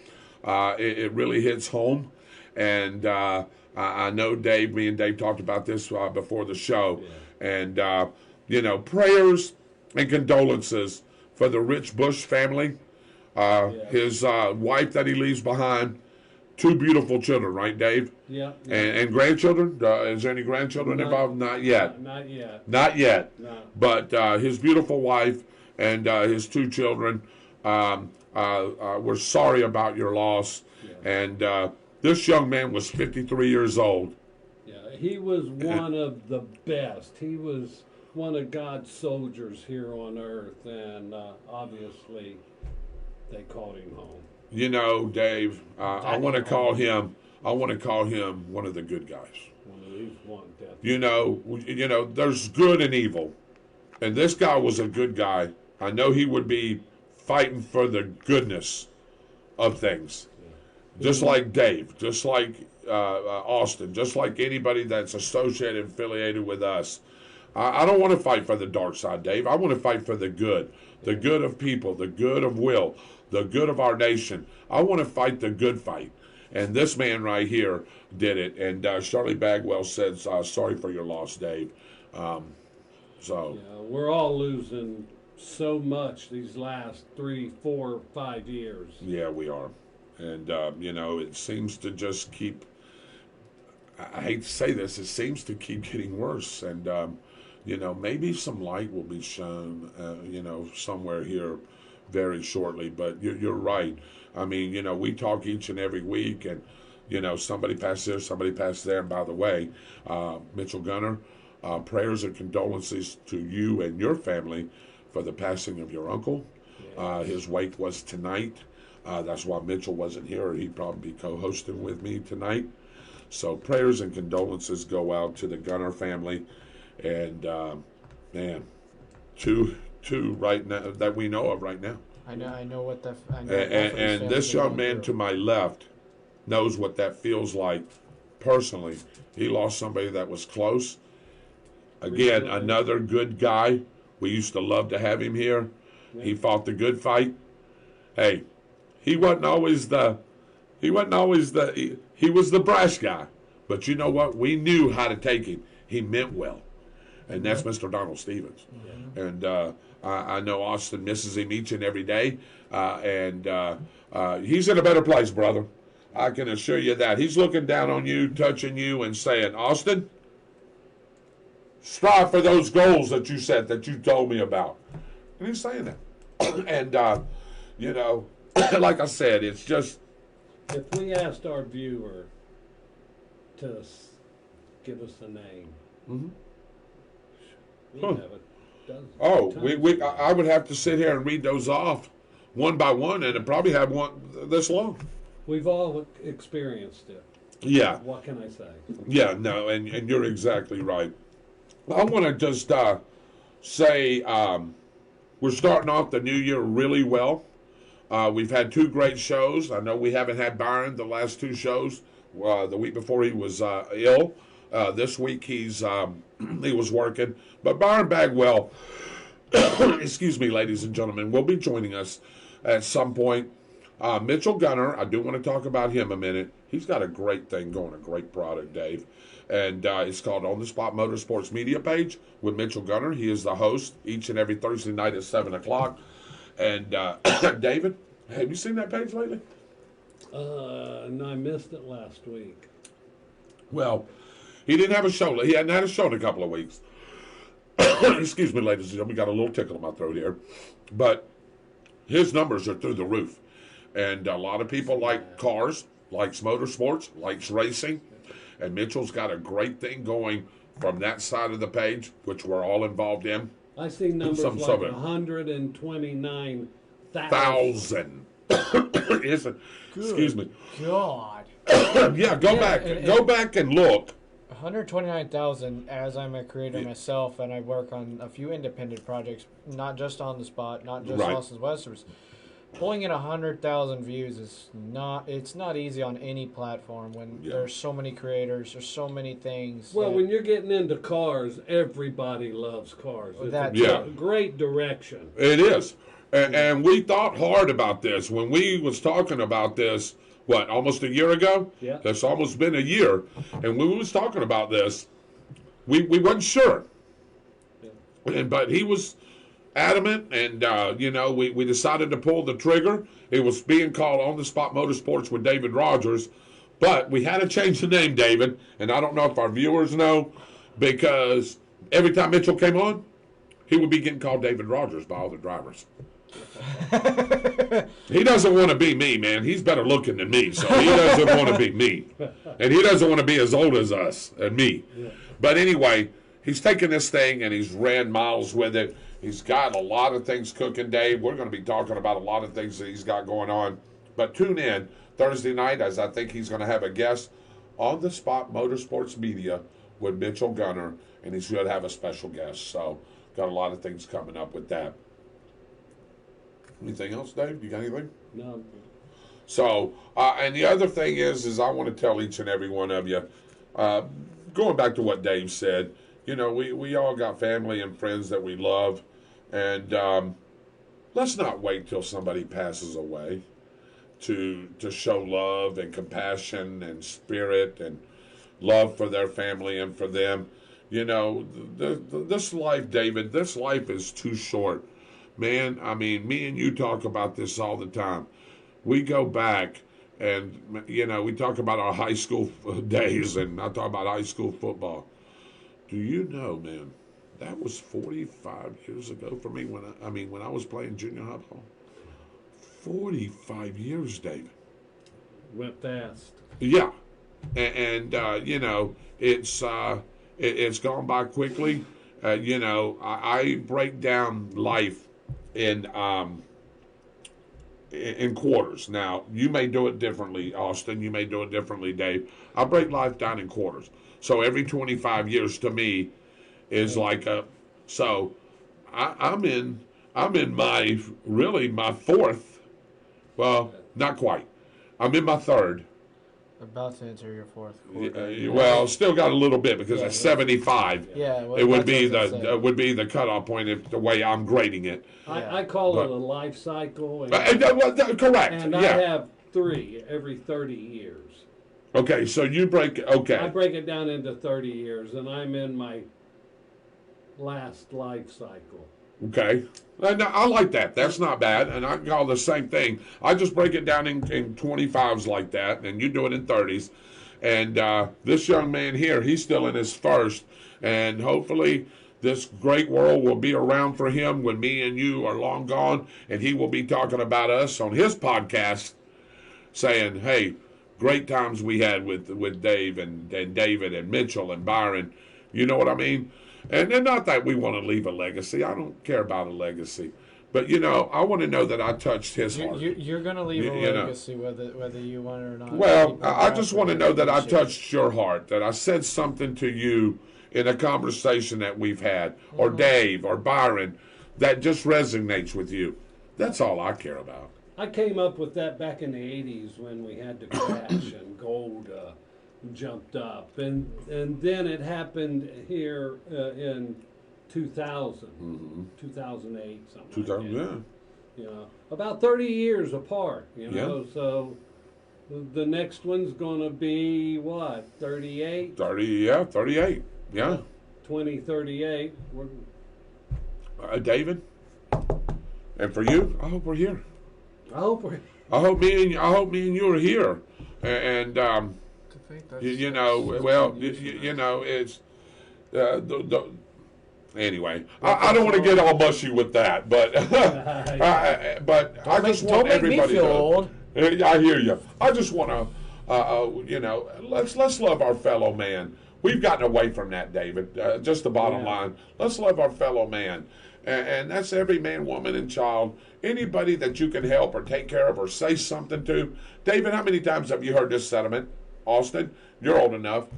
it really hits home. And I know Dave, me and Dave talked about this before the show. Yeah. And, prayers and condolences for the Rich Bush family. His wife that he leaves behind, 2 beautiful children, right, Dave? Yeah. And grandchildren? Is there any grandchildren involved? Not yet. Not yet. Not yet. No. But his beautiful wife and his 2 children, we're sorry about your loss. Yeah. And this young man was 53 years old. Yeah, he was one of the best. He was one of God's soldiers here on earth, and obviously they called him home. Dave, I want to call him one of the good guys. There's good and evil. And this guy was a good guy. I know he would be fighting for the goodness of things. Yeah. Just like Dave, just like Austin, just like anybody that's associated, affiliated with us. I don't want to fight for the dark side, Dave. I want to fight for the good of people, the good of Will, the good of our nation. I want to fight the good fight. And this man right here did it. And Charlie Bagwell said, sorry for your loss, Dave. So Yeah, we're all losing so much these last 3, 4, 5 years. yeah, we are. And, it seems to just keep, I hate to say this, it seems to keep getting worse. And, maybe some light will be shown, somewhere here very shortly. But you're right. I mean, we talk each and every week, and, somebody passed there, somebody passed there. And by the way, Mitchell Gunner, prayers and condolences to you and your family for the passing of your uncle. His wake was tonight. That's why Mitchell wasn't here. He'd probably be co-hosting with me tonight. So prayers and condolences go out to the Gunner family. And, man, two right now that we know of right now. I know what that. I know And this young man to my left knows what that feels like personally. He lost somebody that was close. Again, another good guy. We used to love to have him here. He fought the good fight. Hey, he was the brash guy. But you know what? We knew how to take him. He meant well. And that's Mr. Donald Stevens. And I know Austin misses him each and every day. And he's in a better place, brother. I can assure you that. He's looking down on you, touching you, and saying, Austin, strive for those goals that you set, that you told me about. And he's saying that. And, like I said, it's just. If we asked our viewer to give us a name, we have a dozen. Oh, I would have to sit here and read those off one by one, and it'd probably have one this long. We've all experienced it. Yeah. What can I say? Yeah, no, and you're exactly right. I want to just say we're starting off the new year really well. We've had 2 great shows. I know we haven't had Byron the last 2 shows. The week before he was ill. This week he was working. But Byron Bagwell, excuse me, ladies and gentlemen, will be joining us at some point. Mitchell Gunner, I do want to talk about him a minute. He's got a great thing going, a great product, Dave. And it's called On the Spot Motorsports Media Page with Mitchell Gunner. He is the host each and every Thursday night at 7 o'clock. And David, have you seen that page lately? No, I missed it last week. Well, he didn't have a show. He hadn't had a show in a couple of weeks. Excuse me, ladies and gentlemen. Got a little tickle in my throat here. But his numbers are through the roof. And a lot of people like cars, likes motorsports, likes racing. And Mitchell's got a great thing going from that side of the page, which we're all involved in. I see numbers like 129,000. Excuse me. God. Yeah, go back and look. 129,000. As I'm a creator myself, and I work on a few independent projects, not just On the Spot, not just Austin's Westers. Pulling in 100,000 views is not easy on any platform when there's so many creators, there's so many things. Well, when you're getting into cars, everybody loves cars. It's a great direction. It is. And we thought hard about this. When we was talking about this, almost a year ago? Yeah. It's almost been a year. And when we was talking about this, we wasn't sure. Yeah. But he was adamant, and we decided to pull the trigger. It was being called On the Spot Motorsports with David Rodgers, but we had to change the name, David, and I don't know if our viewers know, because every time Mitchell came on, he would be getting called David Rodgers by all the drivers. He doesn't want to be me, man. He's better looking than me, so he doesn't want to be me, and he doesn't want to be as old as us and me. Yeah. But anyway, he's taken this thing and he's ran miles with it. He's got a lot of things cooking, Dave. We're going to be talking about a lot of things that he's got going on. But tune in Thursday night, as I think he's going to have a guest On the Spot Motorsports Media with Mitchell Gunner, and he's going to have a special guest. So got a lot of things coming up with that. Anything else, Dave? You got anything? No. So, and the other thing is I want to tell each and every one of you, going back to what Dave said, we all got family and friends that we love. And let's not wait till somebody passes away. to show love and compassion and spirit and love for their family and for them. You know, this life, David, this life is too short. Man, I mean, me and you talk about this all the time. We go back and, you know, we talk about our high school days, and I talk about high school football. Do you know, man, that was 45 years ago for me when I was playing junior high ball. 45 years, David. Went fast. Yeah. And you know, it's gone by quickly. You know, I break down life in quarters. Now, you may do it differently, Austin. You may do it differently, Dave. I break life down in quarters. So every 25 years to me is like a. So I'm in my fourth. Well, not quite. I'm in my third. About to enter your fourth Yeah, quarter. well, still got a little bit because at 75, Yeah, well, it would that's be what I was gonna say. would be the cutoff point if the way I'm grading it. Yeah. I call But- it a life cycle. Correct. And I yeah. have 3 every 30 years. Okay, so you break. Okay. I break it down into 30 years, and I'm in my last life cycle. Okay. I like that. That's not bad. And I call the same thing. I just break it down in 25s like that, and you do it in 30s. And this young man here, he's still in his first. And hopefully this great world will be around for him when me and you are long gone. And he will be talking about us on his podcast, saying, hey, great times we had with Dave and David and Mitchell and Byron. You know what I mean? And not that we want to leave a legacy. I don't care about a legacy. But, you know, I want to know that I touched his heart. You're going to leave a You know. legacy whether you want it or not. Well, People I have just to want to know that I appreciate touched your heart, that I said something to you in a conversation that we've had, or Mm-hmm. Dave, or Byron, that just resonates with you. That's all I care about. I came up with that back in the 80s when we had the crash and gold jumped up. And then it happened here in 2000, 2008, something 2000, like that. yeah. You know, about 30 years apart, you know, Yeah. so the next one's going to be what, 38? 38. Yeah. 2038. David? And for you, I hope we're here. I hope we're... I hope me and you are here. And you know, well, you know, it's anyway. I don't want to get all mushy with that, but but I just want Don't make me everybody feel to. old. I hear you. I just want to, you know, let's love our fellow man. We've gotten away from that, David. Just the bottom line. Let's love our fellow man. And that's every man, woman, and child. Anybody that you can help or take care of or say something to. David, how many times have you heard this sentiment? Austin, you're old enough.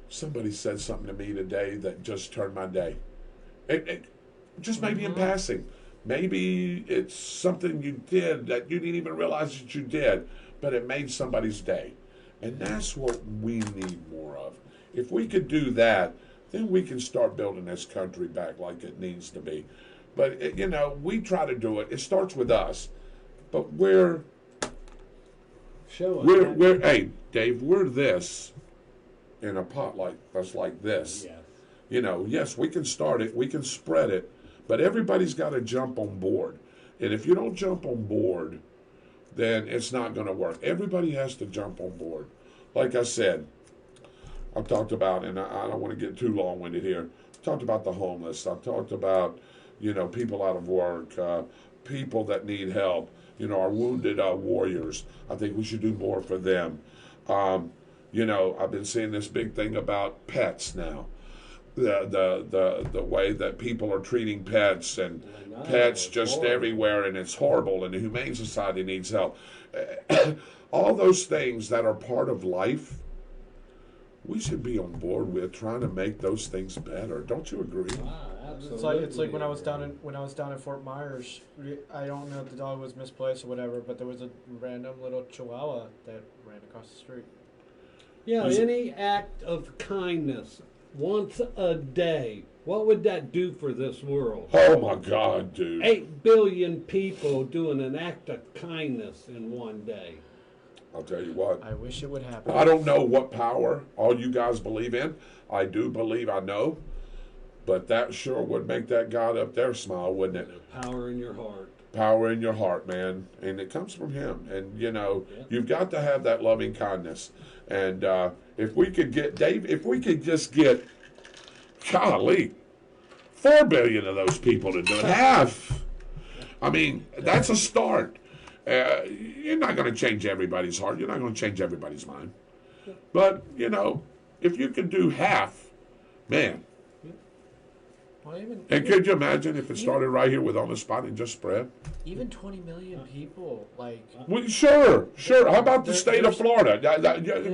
Somebody said something to me today that just turned my day. It just maybe in passing. Maybe it's something you did that you didn't even realize that you did, but it made somebody's day. And that's what we need more of. If we could do that, then we can start building this country back like it needs to be. But, you know, we try to do it. It starts with us. But we're hey, Dave, we're this in a pot that's like this. Yes. You know, yes, we can start it, we can spread it, but everybody's got to jump on board. And if you don't jump on board, then it's not going to work. Everybody has to jump on board. Like I said, I've talked about, and I don't want to get too long-winded here, I've talked about the homeless. I've talked about, you know, people out of work, people that need help, you know, our wounded warriors. I think we should do more for them. You know, I've been seeing this big thing about pets now. The way that people are treating pets, and pets just everywhere, and it's horrible, and the Humane Society needs help. All those things that are part of life, we should be on board with trying to make those things better. Don't you agree? It's like when I was down in Fort Myers. I don't know if the dog was misplaced or whatever, but there was a random little Chihuahua that ran across the street. Yeah, any act of kindness once a day What would that do for this world? Oh my God, dude. 8 billion people doing an act of kindness in one day. I'll tell you what. I wish it would happen. I don't know what power all you guys believe in. I do believe I know. But that sure would make that God up there smile, wouldn't it? Power in your heart. Power in your heart, man. And it comes from Him. And, you know, you've got to have that loving kindness. And if we could get, Dave, if we could just get, golly, 4 billion of those people to do it, half. I mean, that's a start. You're not going to change everybody's heart. You're not going to change everybody's mind. But, you know, if you can do half, man. Well, And could you imagine if it started right here with On the Spot and just spread? even 20 million people, like Well, sure. How about the state of Florida?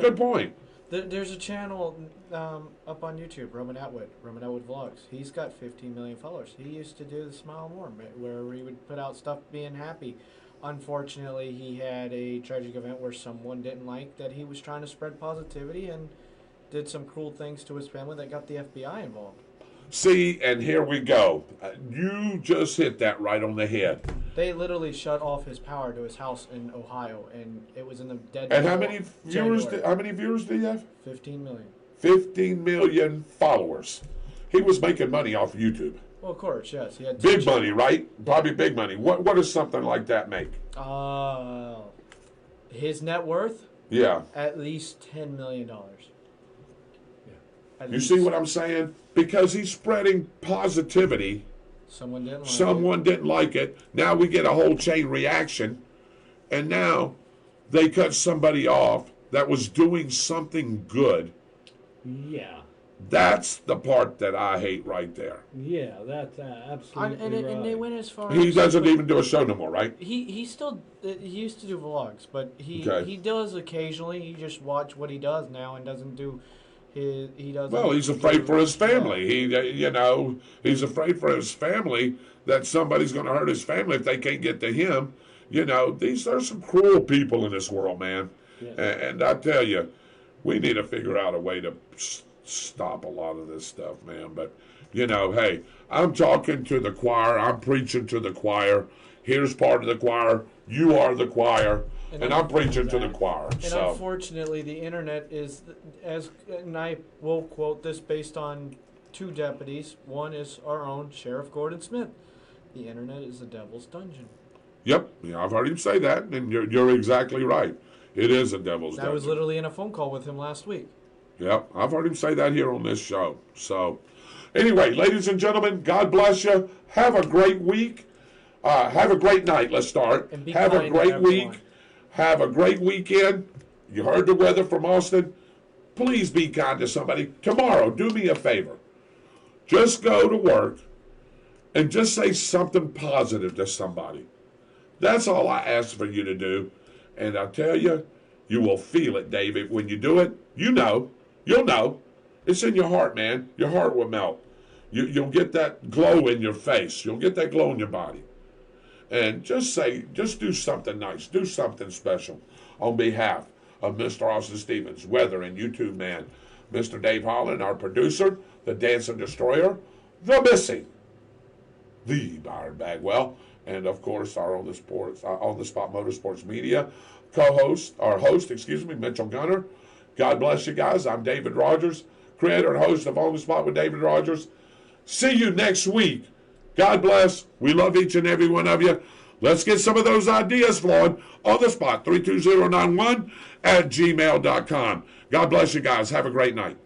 Good point. there's a channel up on YouTube, Roman Atwood Vlogs. He's got 15 million followers. He used to do the Smile More, where he would put out stuff being happy. Unfortunately, he had a tragic event where someone didn't like that he was trying to spread positivity and did some cruel things to his family that got the FBI involved. See, and here we go. You just hit that right on the head. They literally shut off his power to his house in Ohio, and it was in the dead. And how many viewers? How many viewers do you have? 15 million. 15 million followers. He was making money off YouTube. Well, of course, yes. He had Big money, right? Probably big money. What does something like that make? His net worth? Yeah. At least $10 million. You see what I'm saying? Because he's spreading positivity. Someone didn't like it. Someone didn't like it. Now we get a whole chain reaction. And now they cut somebody off that was doing something good. Yeah. That's the part that I hate right there. Yeah, that's absolutely right. And they went as far He as... doesn't even do a show no more, right? He still... He used to do vlogs, but he Okay. does occasionally. You just watch what he does now and doesn't do... He doesn't... Well, he's afraid for his family. He's afraid for his family that somebody's going to hurt his family if they can't get to him. There's some cruel people in this world, man. Yes. And I tell you, we need to figure out a way to stop a lot of this stuff, man. But, hey, I'm talking to the choir. I'm preaching to the choir. Here's part of the choir. You are the choir. And I'm preaching to the choir. And unfortunately, the internet is, and I will quote this based on 2 deputies. One is our own Sheriff Gordon Smith. The internet is the devil's dungeon. Yep, I've heard him say that, and you're exactly right. It is a devil's dungeon. I was literally in a phone call with him last week. Yep, I've heard him say that here on this show. So, anyway, ladies and gentlemen, God bless you. Have a great week. Have a great night. Let's start. And be have a kind to great everyone. week. Have a great weekend. You heard the weather from Austin. Please be kind to somebody. Tomorrow, do me a favor. Just go to work and just say something positive to somebody. That's all I ask for you to do. And I tell you, you will feel it, David. When you do it, you'll know. It's in your heart, man. Your heart will melt. You'll get that glow in your face. You'll get that glow in your body. And just do something nice. Do something special on behalf of Mr. Austin Stevens, weather and YouTube man, Mr. Dave Holland, our producer, the Dancing Destroyer, the Missing, the Byron Bagwell, and of course our On the Spot Motorsports Media host, Mitchell Gunner. God bless you guys. I'm David Rodgers, creator and host of On the Spot with David Rodgers. See you next week. God bless. We love each and every one of you. Let's get some of those ideas flowing. On the Spot, 32091 @gmail.com. God bless you guys. Have a great night.